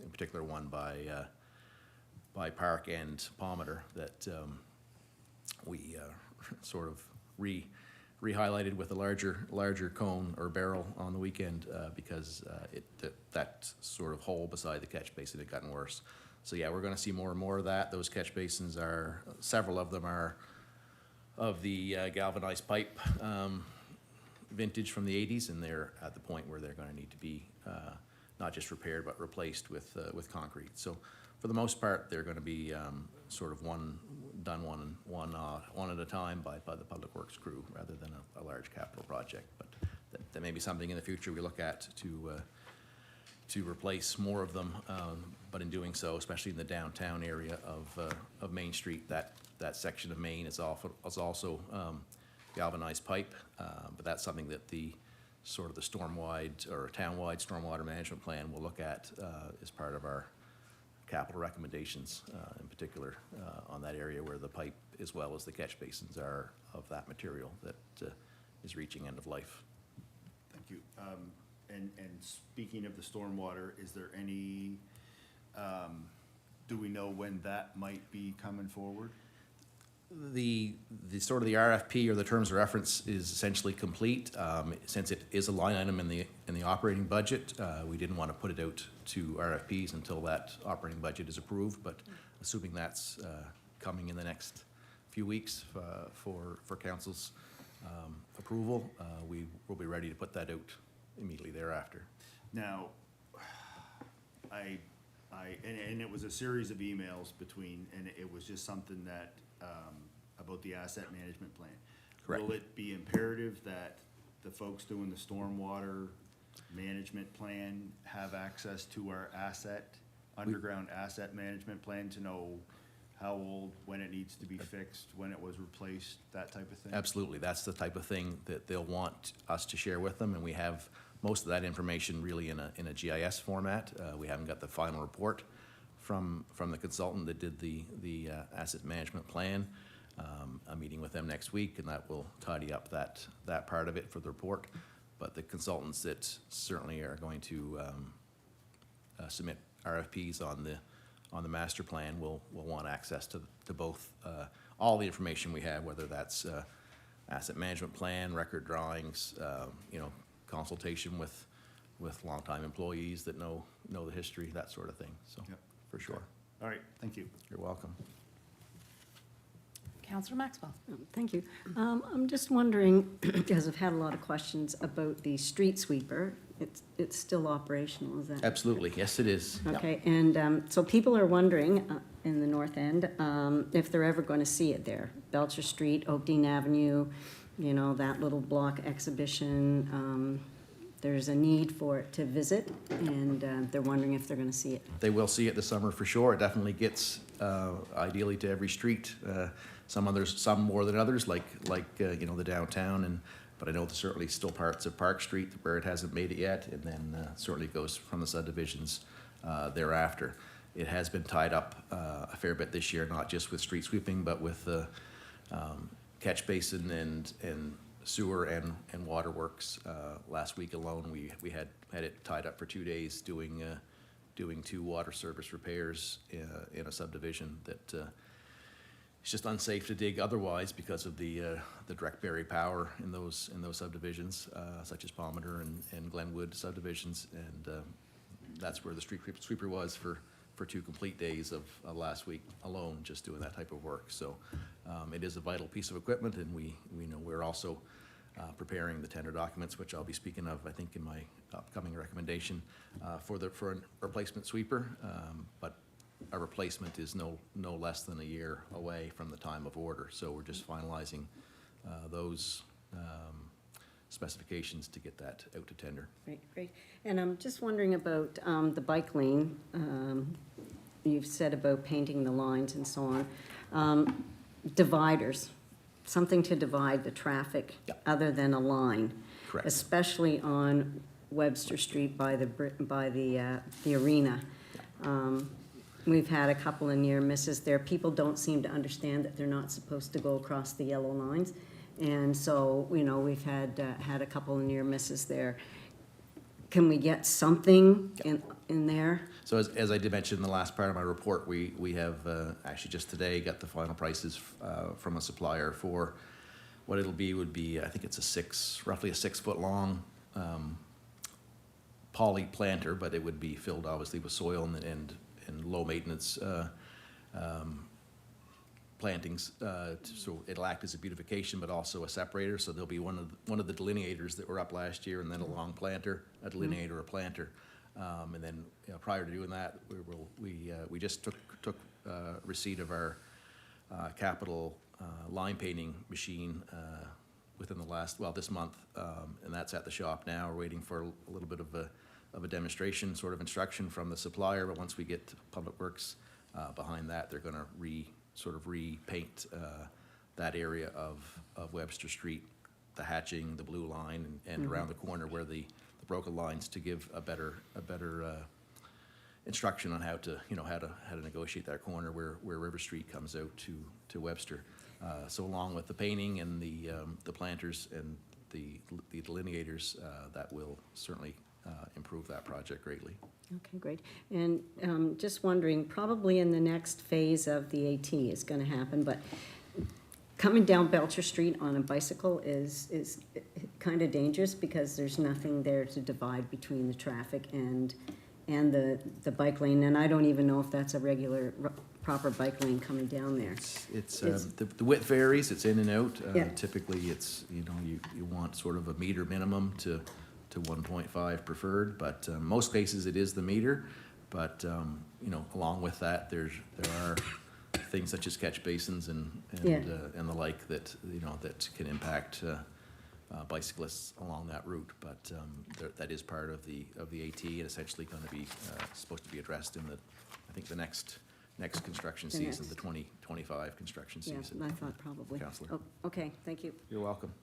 Speaker 14: in particular one by Park and Palmeter, that we sort of re-highlighted with a larger cone or barrel on the weekend, because that sort of hole beside the catch basin had gotten worse. So yeah, we're gonna see more and more of that. Those catch basins are, several of them are of the galvanized pipe vintage from the 80s, and they're at the point where they're gonna need to be not just repaired, but replaced with concrete. So for the most part, they're gonna be sort of one at a time by the Public Works crew, rather than a large capital project. But that may be something in the future we look at to replace more of them. But in doing so, especially in the downtown area of Main Street, that section of Main is also galvanized pipe. But that's something that the sort of the storm-wide or town-wide stormwater management plan will look at as part of our capital recommendations, in particular on that area where the pipe as well as the catch basins are of that material that is reaching end of life.
Speaker 15: Thank you. And speaking of the stormwater, is there any, do we know when that might be coming forward?
Speaker 14: The sort of the RFP, or the terms of reference, is essentially complete. Since it is a line item in the operating budget, we didn't want to put it out to RFPs until that operating budget is approved, but assuming that's coming in the next few weeks for council's approval, we will be ready to put that out immediately thereafter.
Speaker 15: Now, and it was a series of emails between, and it was just something that, about the asset management plan.
Speaker 14: Correct.
Speaker 15: Will it be imperative that the folks doing the stormwater management plan have access to our underground asset management plan to know how old, when it needs to be fixed, when it was replaced, that type of thing?
Speaker 14: Absolutely. That's the type of thing that they'll want us to share with them, and we have most of that information really in a GIS format. We haven't got the final report from the consultant that did the asset management plan. I'm meeting with them next week, and that will tidy up that part of it for the report. But the consultants that certainly are going to submit RFPs on the master plan will want access to both, all the information we have, whether that's asset management plan, record drawings, consultation with longtime employees that know the history, that sort of thing. So,
Speaker 15: Yep.
Speaker 14: for sure.
Speaker 15: All right, thank you.
Speaker 14: You're welcome.
Speaker 1: Councillor Maxwell.
Speaker 7: Thank you. I'm just wondering, because I've had a lot of questions about the street sweeper. It's still operational, is that?
Speaker 14: Absolutely. Yes, it is. Yep.
Speaker 7: Okay, and so people are wondering in the north end if they're ever going to see it there. Belcher Street, Oak Dean Avenue, that little block exhibition. There's a need for it to visit, and they're wondering if they're going to see it.
Speaker 14: They will see it this summer for sure. It definitely gets ideally to every street. Some more than others, like the downtown, but I know there's certainly still parts of Park Street where it hasn't made it yet, and then certainly goes from the subdivisions thereafter. It has been tied up a fair bit this year, not just with street sweeping, but with the catch basin and sewer and waterworks. Last week alone, we had it tied up for 2 days doing 2 water service repairs in a subdivision that it's just unsafe to dig otherwise because of the direct buried power in those subdivisions, such as Palmer and Glenwood subdivisions, and that's where the street sweeper was for 2 complete days of last week alone, just doing that type of work. So it is a vital piece of equipment, and we know we're also preparing the tender documents, which I'll be speaking of, I think, in my upcoming recommendation for a replacement sweeper. But a replacement is no less than a year away from the time of order. So we're just finalizing those specifications to get that out to tender.
Speaker 7: Great. And I'm just wondering about the bike lane. You've said about painting the lines and so on. Dividers, something to divide the traffic other than a line.
Speaker 14: Correct.
Speaker 7: Especially on Webster Street by the arena. We've had a couple of near misses there. People don't seem to understand that they're not supposed to go across the yellow lines. And so, we've had a couple of near misses there. Can we get something in there?
Speaker 14: So as I did mention in the last part of my report, we have actually just today got the final prices from a supplier for what it'll be would be, I think it's roughly a 6-foot-long poly planter, but it would be filled obviously with soil and low maintenance plantings. So it'll act as a beautification, but also a separator. So there'll be one of the delineators that were up last year, and then a long planter, a delineator, a planter. And then, prior to doing that, we just took receipt of our capital line painting machine within this month, and that's at the shop now. We're waiting for a little bit of a demonstration sort of instruction from the supplier, but once we get Public Works behind that, they're gonna repaint that area of Webster Street, the hatching, the blue line, and around the corner where the broken lines, to give a better instruction on how to negotiate that corner where River Street comes out to Webster. So along with the painting and the planters and the delineators, that will certainly improve that project greatly.
Speaker 7: Okay, great. And just wondering, probably in the next phase of the AT is going to happen, but coming down Belcher Street on a bicycle is kind of dangerous because there's nothing there to divide between the traffic and the bike lane, and I don't even know if that's a regular proper bike lane coming down there.
Speaker 14: The width varies. It's in and out.
Speaker 7: Yeah.
Speaker 14: Typically, it's you want sort of a meter minimum to 1.5 preferred, but most cases it is the meter. But along with that, there are things such as catch basins and the like that that can impact bicyclists along that route. But that is part of the AT, and essentially going to be supposed to be addressed in the next construction season, the 2025 construction season.
Speaker 7: Yeah, I thought probably.
Speaker 14: Councillor.
Speaker 7: Oh, okay, thank you.
Speaker 14: You're welcome.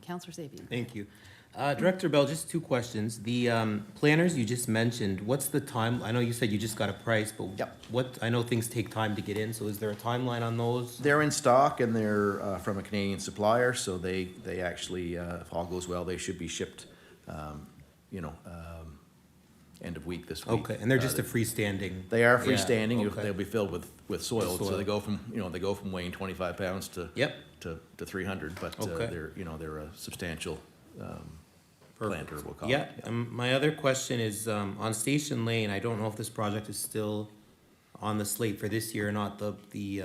Speaker 1: Councillor Sabian.
Speaker 6: Thank you. Director Bell, just 2 questions. The planners you just mentioned, what's the time? I know you said you just got a price, but
Speaker 14: Yep.
Speaker 6: I know things take time to get in, so is there a timeline on those?
Speaker 14: They're in stock, and they're from a Canadian supplier, so they actually, if all goes well, they should be shipped, end of week this week.
Speaker 6: Okay, and they're just a freestanding?
Speaker 14: They are
Speaker 6: Yeah,
Speaker 14: freestanding.
Speaker 6: okay.
Speaker 14: They'll be filled with soil, so
Speaker 6: soil.
Speaker 14: they go from weighing 25 pounds to
Speaker 6: Yep.
Speaker 14: to 300, but
Speaker 6: Okay.
Speaker 14: they're a substantial planter, we'll call
Speaker 6: Yeah,
Speaker 14: it.
Speaker 6: my other question is, on Station Lane, I don't know if this project is still on the slate for this year or not, the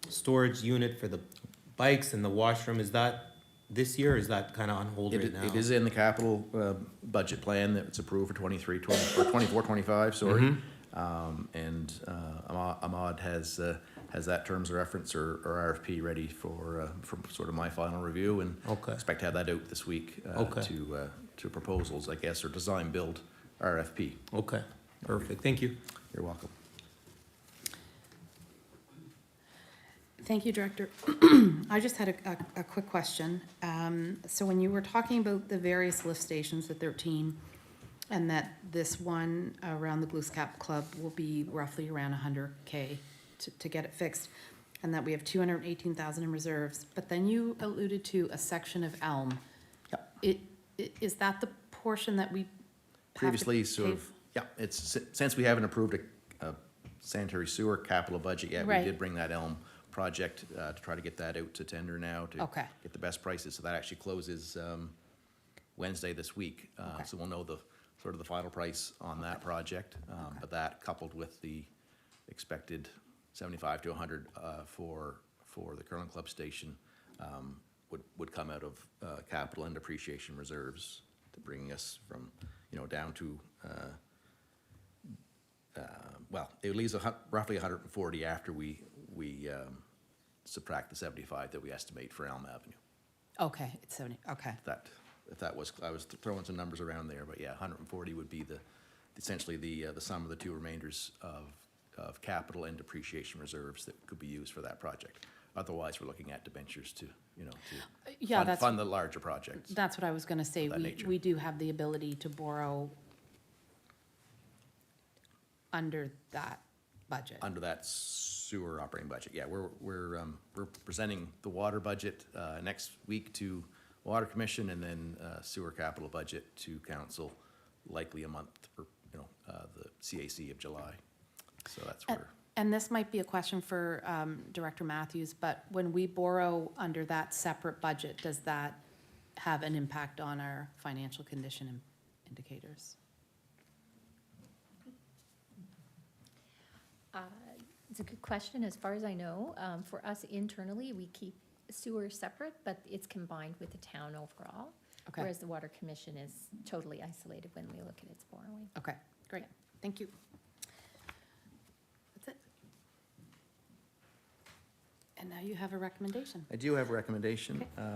Speaker 6: storage unit for the bikes and the washroom, is that this year, or is that kind of on hold right now?
Speaker 14: It is in the capital budget plan that's approved for 24, 25, sorry.
Speaker 6: Mhm.
Speaker 14: And Ahmad has that terms of reference or RFP ready for sort of my final review, and
Speaker 6: Okay.
Speaker 14: expect to have that out this week
Speaker 6: Okay.
Speaker 14: to proposals, I guess, or design build RFP.
Speaker 6: Okay, perfect, thank you.
Speaker 14: You're welcome.
Speaker 1: Thank you, Director. I just had a quick question. So when you were talking about the various lift stations, the 13, and that this one around the Bluescap Club will be roughly around 100K to get it fixed, and that we have 218,000 in reserves, but then you alluded to a section of Elm.
Speaker 14: Yep.
Speaker 1: Is that the portion that we have to
Speaker 14: Previously, sort
Speaker 1: pay
Speaker 14: of, it's, since we haven't approved a sanitary sewer capital budget yet, we
Speaker 1: Right.
Speaker 14: did bring that Elm project to try to get that out to tender now to
Speaker 1: Okay.
Speaker 14: get the best prices. So that actually closes Wednesday this week.
Speaker 1: Okay.
Speaker 14: So we'll know the final price on that project. But that, coupled with the expected 75 to 100 for the Curling Club station, would come out of capital and depreciation reserves, to bringing us from down to it leaves roughly 140 after we subtract the 75 that we estimate for Elm Avenue.
Speaker 1: Okay, it's 70, okay.
Speaker 14: If that was, I was throwing some numbers around there, but yeah, 140 would be essentially the sum of the two remainders of capital and depreciation reserves that could be used for that project. Otherwise, we're looking at debentures to fund the larger projects.
Speaker 1: That's what I was gonna say.
Speaker 14: Of that nature.
Speaker 1: We do have the ability to borrow under that budget.
Speaker 14: Under that sewer operating budget, yeah, we're presenting the water budget next week to Water Commission, and then sewer capital budget to council, likely a month or the CAC of July. So that's where.
Speaker 1: And this might be a question for Director Matthews, but when we borrow under that separate budget, does that have an impact on our financial condition indicators?
Speaker 10: It's a good question. As far as I know, for us internally, we keep sewer separate, but it's combined with the town overall.
Speaker 1: Okay.
Speaker 10: Whereas the Water Commission is totally isolated when we look at its borrowing.
Speaker 1: Okay, great. Thank you. That's it. And now you have a recommendation.
Speaker 14: I do have a recommendation.
Speaker 1: Okay.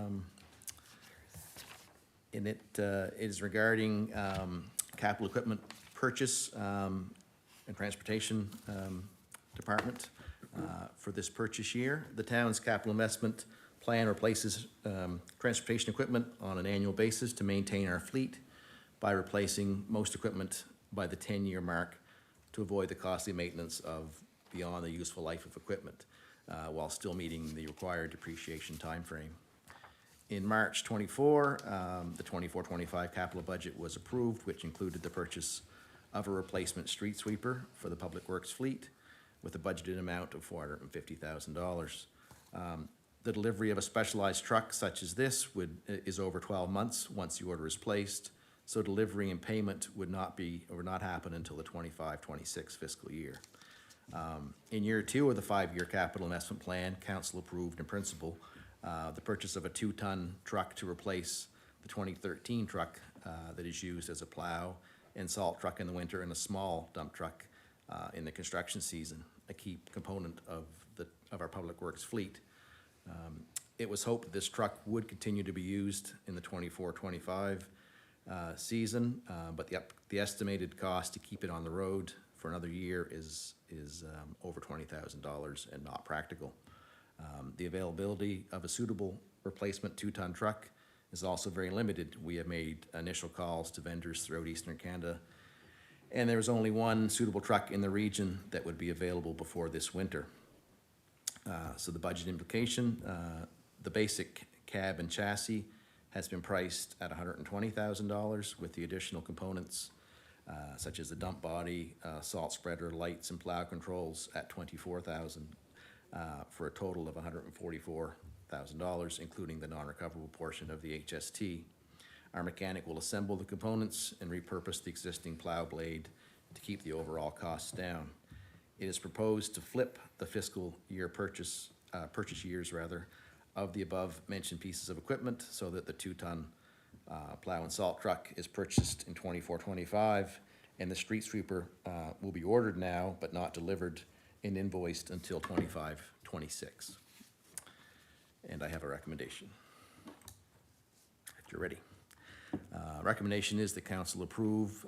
Speaker 14: And it is regarding capital equipment purchase and transportation department for this purchase year. The town's capital investment plan replaces transportation equipment on an annual basis to maintain our fleet by replacing most equipment by the 10-year mark to avoid the costly maintenance of beyond the useful life of equipment while still meeting the required depreciation timeframe. In March 24, the 24-25 capital budget was approved, which included the purchase of a replacement street sweeper for the Public Works fleet with a budgeted amount of $450,000. The delivery of a specialized truck such as this is over 12 months once the order is placed, so delivery and payment would not happen until the 25-26 fiscal year. In year 2 of the 5-year capital investment plan, council approved in principle the purchase of a 2-ton truck to replace the 2013 truck that is used as a plow and salt truck in the winter and a small dump truck in the construction season, a key component of our Public Works fleet. It was hoped that this truck would continue to be used in the 24-25 season, but the estimated cost to keep it on the road for another year is over $20,000 and not practical. The availability of a suitable replacement 2-ton truck is also very limited. We have made initial calls to vendors throughout Eastern Canada, and there is only one suitable truck in the region that would be available before this winter. So the budget implication, the basic cab and chassis has been priced at $120,000 with the additional components such as the dump body, salt spreader, lights, and plow controls at $24,000 for a total of $144,000, including the non-recoverable portion of the HST. Our mechanic will assemble the components and repurpose the existing plow blade to keep the overall costs down. It is proposed to flip the fiscal year purchase years of the above mentioned pieces of equipment so that the 2-ton plow and salt truck is purchased in 24-25 and the street sweeper will be ordered now but not delivered and invoiced until 25-26. And I have a recommendation, if you're ready. Recommendation is the council approve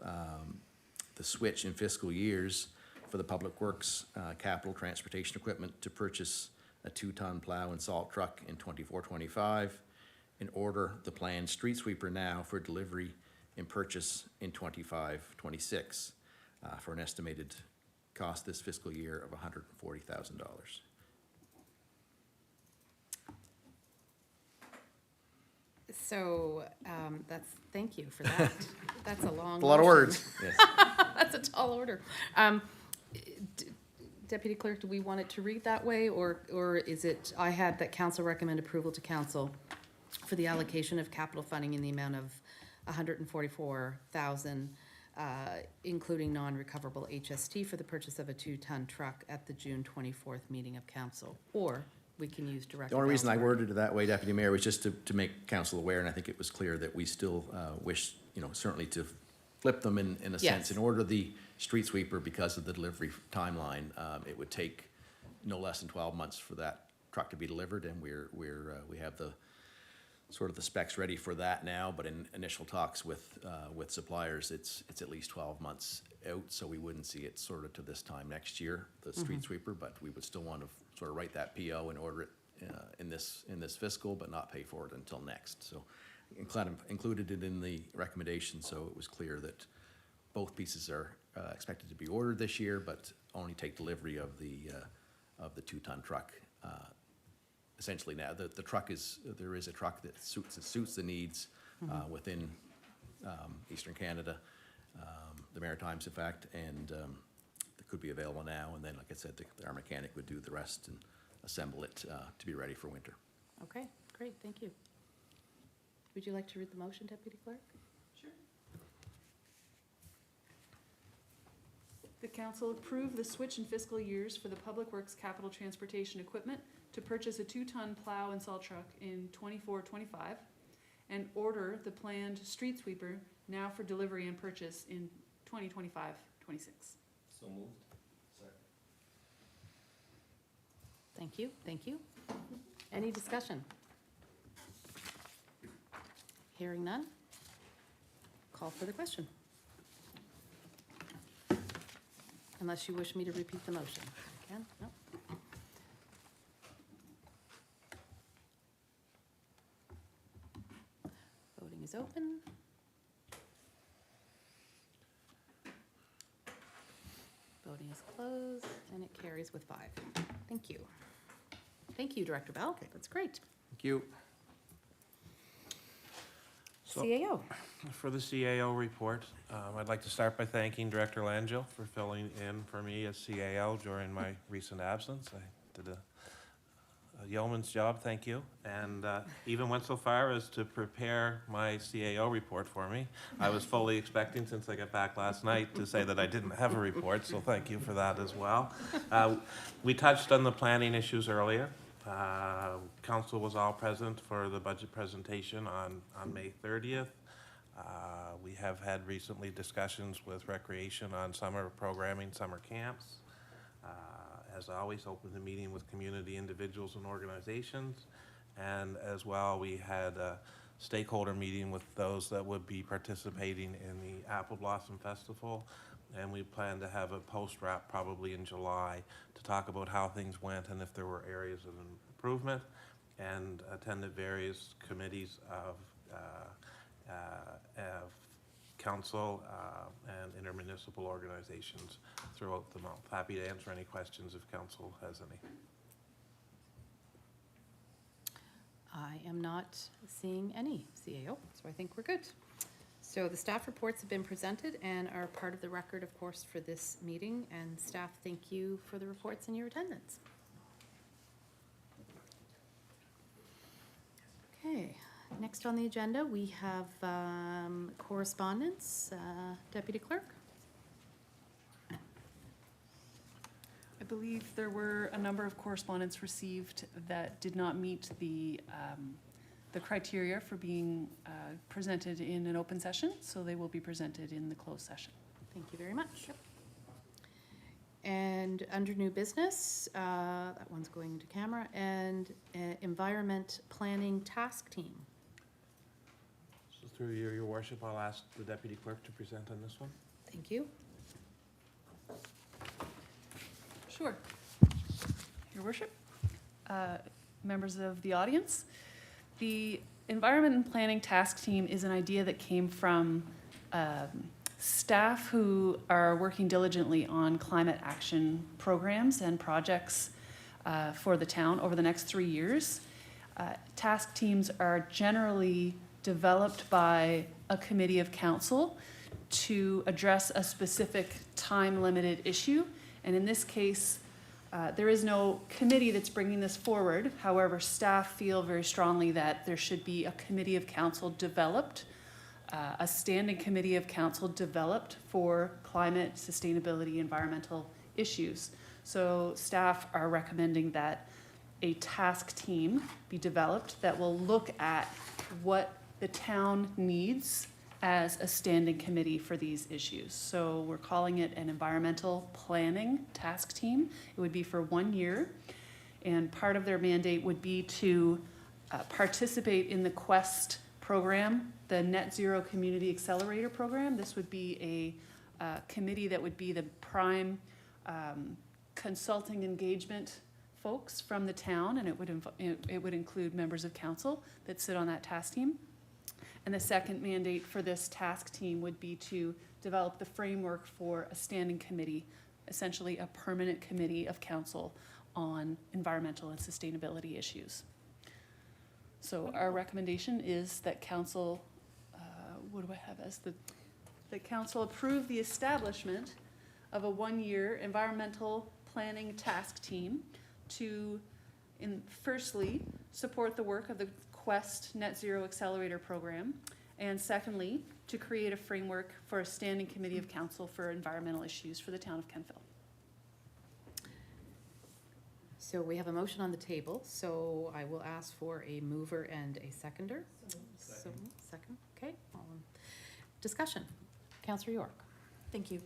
Speaker 14: the switch in fiscal years for the Public Works capital transportation equipment to purchase a 2-ton plow and salt truck in 24-25 and order the planned street sweeper now for delivery and purchase in 25-26 for an estimated cost this fiscal year of $140,000.
Speaker 1: So thank you for that. That's a long
Speaker 14: A lot of
Speaker 1: motion.
Speaker 14: words. Yes.
Speaker 1: That's a tall order. Deputy Clerk, do we want it to read that way, or is it, I had that council recommend approval to council for the allocation of capital funding in the amount of $144,000, including non-recoverable HST for the purchase of a 2-ton truck at the June 24th meeting of council, or we can use direct.
Speaker 14: The only reason I worded it that way, Deputy Mayor, was just to make council aware, and I think it was clear that we still wish, certainly to flip them in a sense. In order the street sweeper, because of the delivery timeline, it would take no less than 12 months for that truck to be delivered, and we have the sort of the specs ready for that now, but in initial talks with suppliers, it's at least 12 months out, so we wouldn't see it sort of to this time next year, the street sweeper, but we would still want to sort of write that PO and order it in this fiscal, but not pay for it until next. So included it in the recommendation, so it was clear that both pieces are expected to be ordered this year, but only take delivery of the 2-ton truck. Essentially now, the truck there is a truck that suits the needs within Eastern Canada, the Maritimes in fact, and the could be available now, and then, like I said, our mechanic would do the rest and assemble it to be ready for winter.
Speaker 1: Okay, great, thank you. Would you like to read the motion, Deputy Clerk?
Speaker 16: The council approve the switch in fiscal years for the Public Works Capital Transportation Equipment to purchase a 2-ton plow and salt truck in 24-25 and order the planned street sweeper now for delivery and purchase in 2025-26.
Speaker 6: So moved.
Speaker 1: Thank you, thank you. Any discussion? Hearing none. Call for the question. Unless you wish me to repeat the motion. I can? No? Voting is open. Voting is closed, and it carries with 5. Thank you. Thank you, Director Bell. That's great.
Speaker 14: Thank you.
Speaker 3: So-
Speaker 1: CAO.
Speaker 3: For the CAO report, I'd like to start by thanking Director Langell for filling in for me as CAO during my recent absence. I did a yeoman's job, thank you, and even went so far as to prepare my CAO report for me. I was fully expecting, since I got back last night, to say that I didn't have a report, so thank you for that as well. We touched on the planning issues earlier. Council was all present for the budget presentation on May 30th. We have had recently discussions with Recreation on summer programming, summer camps. As always, open the meeting with community individuals and organizations. And as well, we had a stakeholder meeting with those that would be participating in the Apple Blossom Festival. And we plan to have a post-wrap probably in July to talk about how things went and if there were areas of improvement, and attended various committees of council and intermunicipal organizations throughout the month. Happy to answer any questions if council has any.
Speaker 1: I am not seeing any CAO, so I think we're good. So the staff reports have been presented and are part of the record, of course, for this meeting. And staff, thank you for the reports and your attendance. Okay, next on the agenda, we have correspondence. Deputy Clerk?
Speaker 16: I believe there were a number of correspondence received that did not meet the criteria for being presented in an open session, so they will be presented in the closed session.
Speaker 1: Thank you very much. And under new business, that one's going to camera, and environment planning task team.
Speaker 3: So through your worship, I'll ask the deputy clerk to present on this one.
Speaker 1: Thank you.
Speaker 16: Sure. Your worship, members of the audience, the Environment and Planning Task Team is an idea that came from staff who are working diligently on climate action programs and projects for the town over the next 3 years. Task teams are generally developed by a committee of council to address a specific time-limited issue. And in this case, there is no committee that's bringing this forward. However, staff feel very strongly that there should be a committee of council developed, a standing committee of council developed for climate, sustainability, environmental issues. So staff are recommending that a task team be developed that will look at what the town needs as a standing committee for these issues. So we're calling it an environmental planning task team. It would be for 1 year, and part of their mandate would be to participate in the QUEST program, the Net Zero Community Accelerator Program. This would be a committee that would be the prime consulting engagement folks from the town, and it would include members of council that sit on that task team. And the second mandate for this task team would be to develop the framework for a standing committee, essentially a permanent committee of council on environmental and sustainability issues. So our recommendation is that council, what do I have as that council approve the establishment of a one-year environmental planning task team to, firstly, support the work of the Quest Net Zero Accelerator Program, and secondly, to create a framework for a standing committee of council for environmental issues for the town of Kentville.
Speaker 1: So we have a motion on the table, so I will ask for a mover and a seconder. Second, okay. Discussion. Councillor York.
Speaker 2: Thank you.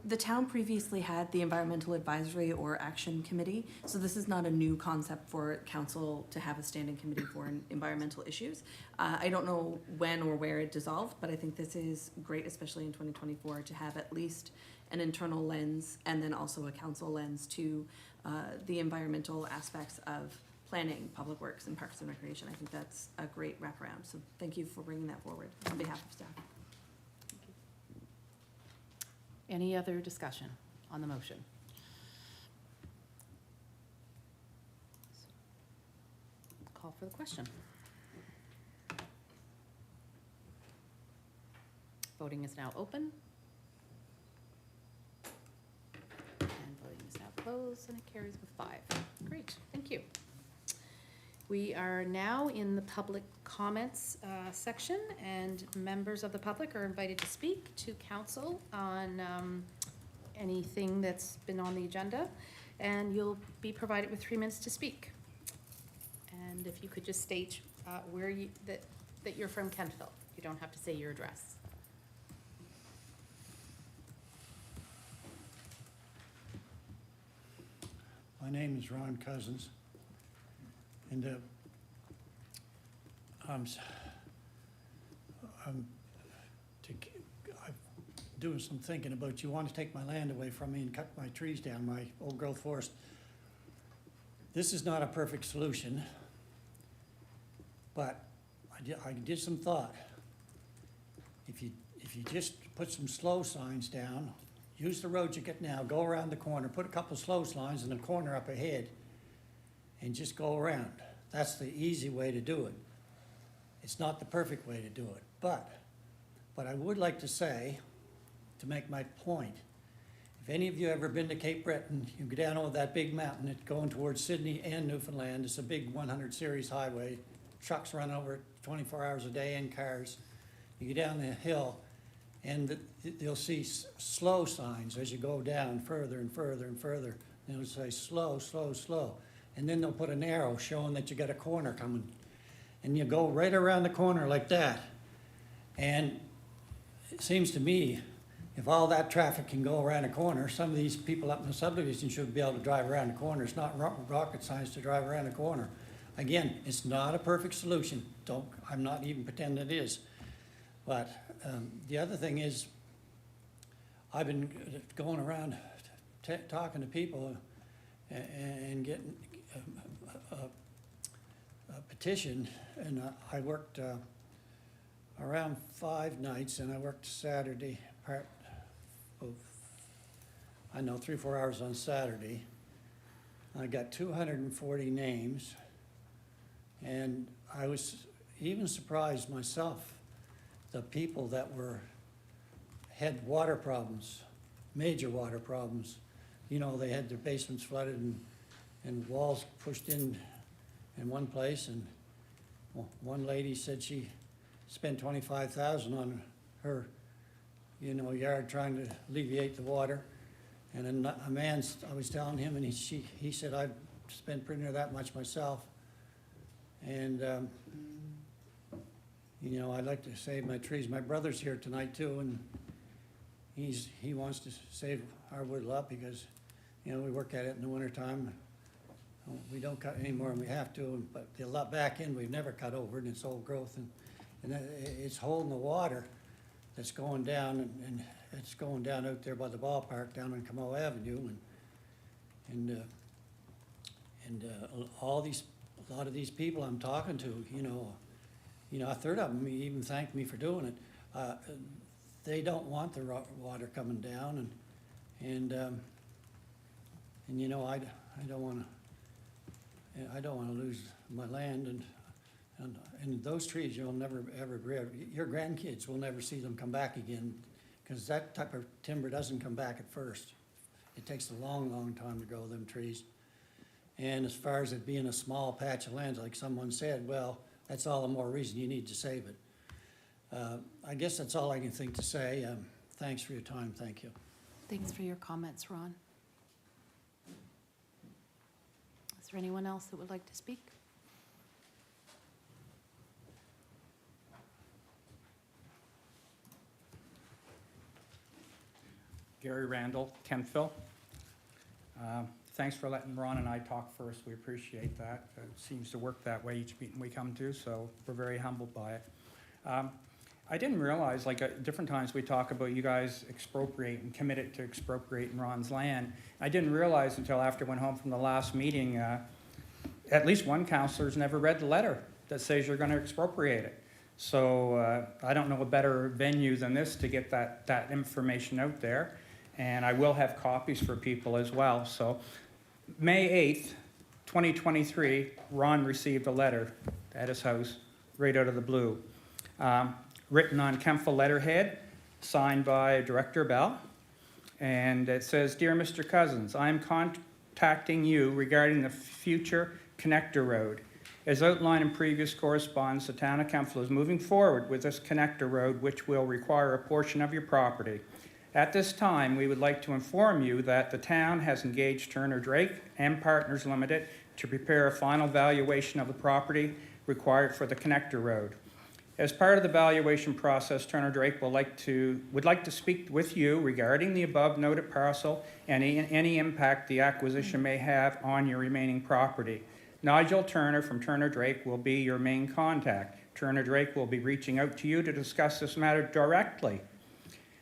Speaker 2: The town previously had the Environmental Advisory or Action Committee, so this is not a new concept for council to have a standing committee for environmental issues. I don't know when or where it dissolved, but I think this is great, especially in 2024, to have at least an internal lens and then also a council lens to the environmental aspects of planning, public works, and parks and recreation. I think that's a great wraparound, so thank you for bringing that forward on behalf of staff.
Speaker 1: Any other discussion on the motion? Call for the question. Voting is now open. And voting is now closed, and it carries with 5. Great, thank you. We are now in the public comments section, and members of the public are invited to speak to council on anything that's been on the agenda, and you'll be provided with 3 minutes to speak. And if you could just state where that you're from Kentville. You don't have to say your address.
Speaker 17: My name is Ron Cousins, and I'm doing some thinking about, you want to take my land away from me and cut my trees down, my old growth forest. This is not a perfect solution, but I did some thought. If you just put some slow signs down, use the road you get now, go around the corner, put a couple slow signs in the corner up ahead, and just go around. That's the easy way to do it. It's not the perfect way to do it, but I would like to say, to make my point, if any of you ever been to Cape Breton, you go down over that big mountain, it's going towards Sydney and Newfoundland. It's a big 100 series highway. Trucks run over it 24 hours a day and cars. You go down the hill, and you'll see slow signs as you go down further and further and further. And it'll say slow, slow, slow. And then they'll put an arrow showing that you got a corner coming. And you go right around the corner like that. And it seems to me, if all that traffic can go around a corner, some of these people up in the subdivision should be able to drive around the corner. It's not rocket science to drive around the corner. Again, it's not a perfect solution. I'm not even pretending it is. But the other thing is, I've been going around talking to people and getting a petition, and I worked around 5 nights, and I worked Saturday, part of, 3 or 4 hours on Saturday. I got 240 names, and I was even surprised myself, the people that had water problems, major water problems. You know, they had their basements flooded and walls pushed in one place, and one lady said she spent $25,000 on her, yard trying to alleviate the water. And a man, I was telling him, and he said, I've spent pretty near that much myself. And, I'd like to save my trees. My brother's here tonight too, and he wants to save our wood lot because, we work at it in the wintertime. We don't cut any more than we have to, but the lot back in, we've never cut over it, and it's old growth, and it's holding the water that's going down, and it's going down out there by the ballpark down on Camo Avenue, and a lot of these people I'm talking to, a third of them even thanked me for doing it. They don't want the water coming down, and I don't want to lose my land, and those trees you'll never ever, your grandkids will never see them come back again, because that type of timber doesn't come back at first. It takes a long, long time to grow them trees. And as far as it being a small patch of land, like someone said, well, that's all the more reason you need to save it. I guess that's all I can think to say. Thanks for your time. Thank you.
Speaker 1: Thanks for your comments, Ron. Is there anyone else that would like to speak?
Speaker 18: Gary Randall, Kentville. Thanks for letting Ron and I talk first. We appreciate that. It seems to work that way each meeting we come to, so we're very humbled by it. I didn't realize, like at different times we talk about you guys expropriate and committed to expropriating Ron's land. I didn't realize until after I went home from the last meeting, at least one councillor's never read the letter that says you're going to expropriate it. So I don't know a better venue than this to get that information out there. And I will have copies for people as well. So May 8th, 2023, Ron received a letter at his house right out of the blue. Written on Kentville letterhead, signed by Director Bell. And it says, "Dear Mr. Cousins, I am contacting you regarding the future connector road. As outlined in previous correspondence, the town of Kentville is moving forward with this connector road, which will require a portion of your property. At this time, we would like to inform you that the town has engaged Turner Drake and Partners Limited to prepare a final valuation of the property required for the connector road. As part of the valuation process, Turner Drake would like to speak with you regarding the above noted parcel and any impact the acquisition may have on your remaining property. Nigel Turner from Turner Drake will be your main contact. Turner Drake will be reaching out to you to discuss this matter directly.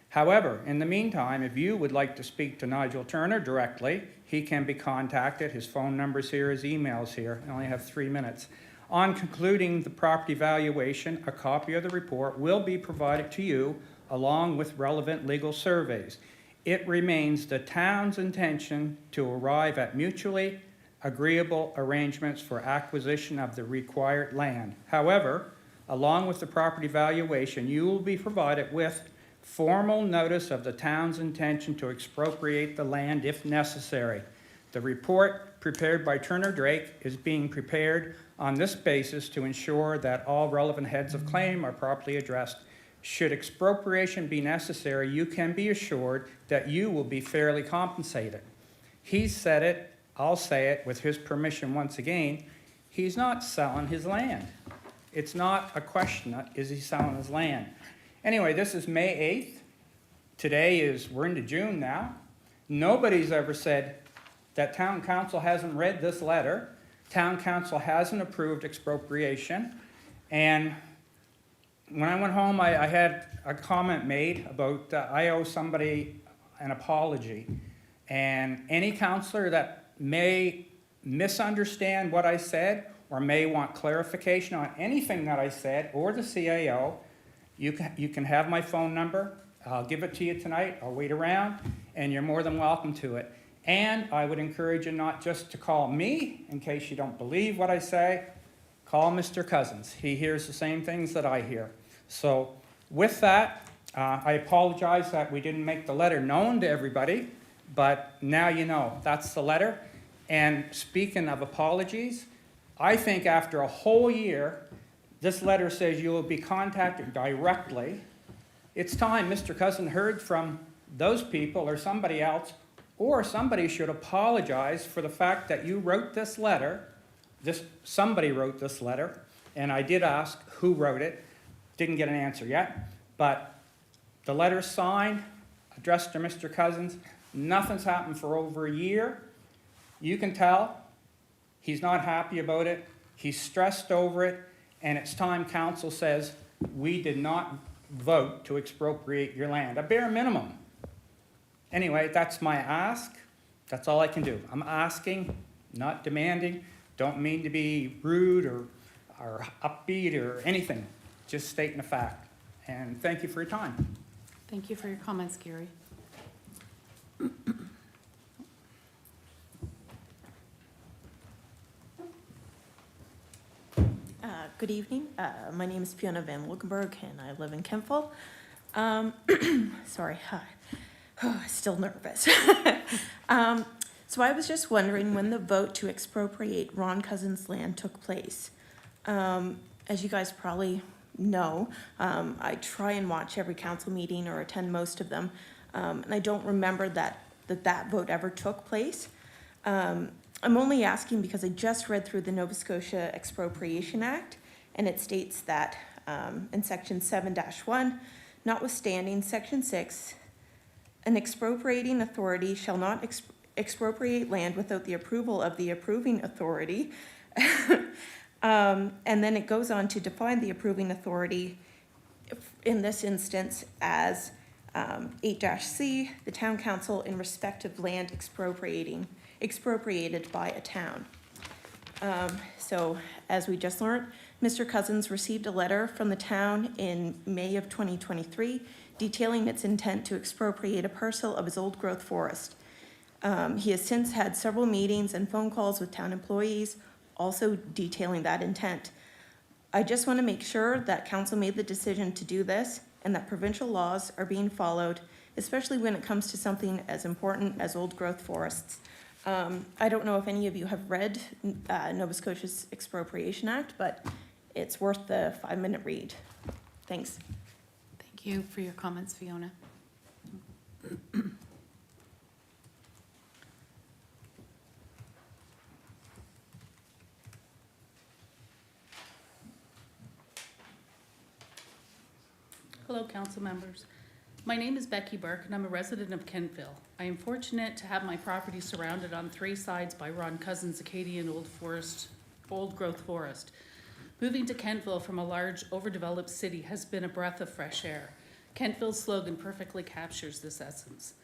Speaker 18: However, in the meantime, if you would like to speak to Nigel Turner directly, he can be contacted. His phone number's here, his email's here. I only have 3 minutes. On concluding the property valuation, a copy of the report will be provided to you along with relevant legal surveys. It remains the town's intention to arrive at mutually agreeable arrangements for acquisition of the required land. However, along with the property valuation, you will be provided with formal notice of the town's intention to expropriate the land if necessary. The report prepared by Turner Drake is being prepared on this basis to ensure that all relevant heads of claim are properly addressed. Should expropriation be necessary, you can be assured that you will be fairly compensated." He said it, I'll say it with his permission once again, he's not selling his land. It's not a question of is he selling his land. Anyway, this is May 8th. Today we're into June now. Nobody's ever said that town council hasn't read this letter. Town council hasn't approved expropriation. And when I went home, I had a comment made about I owe somebody an apology. And any councillor that may misunderstand what I said or may want clarification on anything that I said or the CAO, you can have my phone number. I'll give it to you tonight. I'll wait around, and you're more than welcome to it. And I would encourage you not just to call me, in case you don't believe what I say, call Mr. Cousins. He hears the same things that I hear. So with that, I apologize that we didn't make the letter known to everybody, but now you know, that's the letter. And speaking of apologies, I think after a whole year, this letter says you will be contacted directly. It's time Mr. Cousin heard from those people or somebody else, or somebody should apologize for the fact that you wrote this letter. Somebody wrote this letter, and I did ask who wrote it. Didn't get an answer yet, but the letter's signed, addressed to Mr. Cousins. Nothing's happened for over a year. You can tell he's not happy about it. He's stressed over it, and it's time council says we did not vote to expropriate your land, a bare minimum. Anyway, that's my ask. That's all I can do. I'm asking, not demanding. Don't mean to be rude or upbeat or anything. Just stating a fact. And thank you for your time.
Speaker 1: Thank you for your comments, Gary.
Speaker 19: Good evening. My name is Fiona Van Wilkenberg, and I live in Kentville. Sorry, hi. Still nervous. So I was just wondering when the vote to expropriate Ron Cousins' land took place. As you guys probably know, I try and watch every council meeting or attend most of them, and I don't remember that vote ever took place. I'm only asking because I just read through the Nova Scotia Expropriation Act, and it states that in section 7-1, notwithstanding section 6, an expropriating authority shall not expropriate land without the approval of the approving authority. And then it goes on to define the approving authority in this instance as 8-C, the town council in respect of land expropriated by a town. So as we just learned, Mr. Cousins received a letter from the town in May of 2023 detailing its intent to expropriate a parcel of his old growth forest. He has since had several meetings and phone calls with town employees, also detailing that intent. I just want to make sure that council made the decision to do this and that provincial laws are being followed, especially when it comes to something as important as old growth forests. I don't know if any of you have read Nova Scotia's Expropriation Act, but it's worth the 5-minute read. Thanks.
Speaker 1: Thank you for your comments, Fiona.
Speaker 20: Hello, council members. My name is Becky Burke, and I'm a resident of Kentville. I am fortunate to have my property surrounded on 3 sides by Ron Cousins' Acadian old growth forest. Moving to Kentville from a large, overdeveloped city has been a breath of fresh air. Kentville's slogan perfectly captures this essence.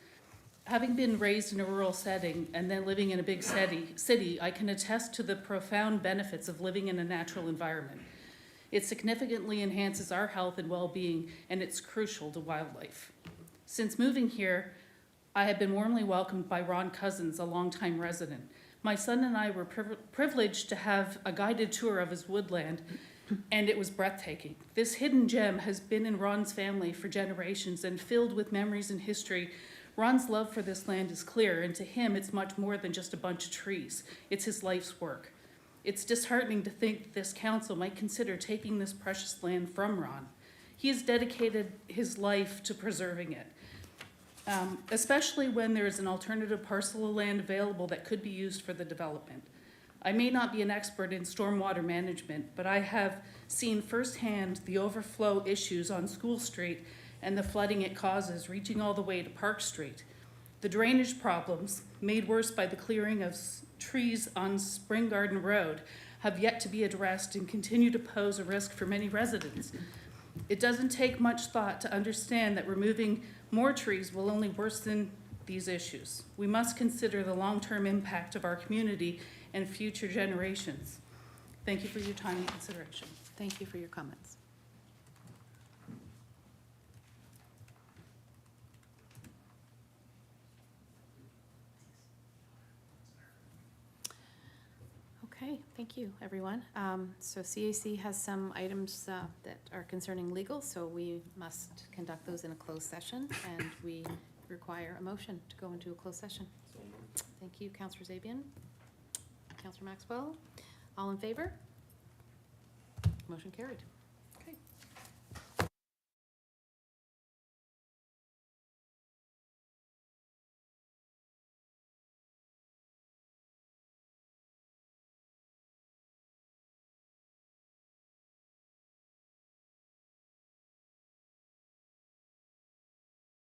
Speaker 20: Having been raised in a rural setting and then living in a big city, I can attest to the profound benefits of living in a natural environment. It significantly enhances our health and well-being, and it's crucial to wildlife. Since moving here, I have been warmly welcomed by Ron Cousins, a longtime resident. My son and I were privileged to have a guided tour of his woodland, and it was breathtaking. This hidden gem has been in Ron's family for generations and filled with memories and history. Ron's love for this land is clear, and to him, it's much more than just a bunch of trees. It's his life's work. It's disheartening to think this council might consider taking this precious land from Ron. He has dedicated his life to preserving it, especially when there is an alternative parcel of land available that could be used for the development. I may not be an expert in stormwater management, but I have seen firsthand the overflow issues on School Street and the flooding it causes, reaching all the way to Park Street. The drainage problems, made worse by the clearing of trees on Spring Garden Road, have yet to be addressed and continue to pose a risk for many residents. It doesn't take much thought to understand that removing more trees will only worsen these issues. We must consider the long-term impact of our community and future generations. Thank you for your time and consideration.
Speaker 1: Thank you for your comments. Okay, thank you, everyone. So CAC has some items that are concerning legal, so we must conduct those in a closed session, and we require a motion to go into a closed session. Thank you, Councillor Zabian. Councillor Maxwell, all in favor? Motion carried.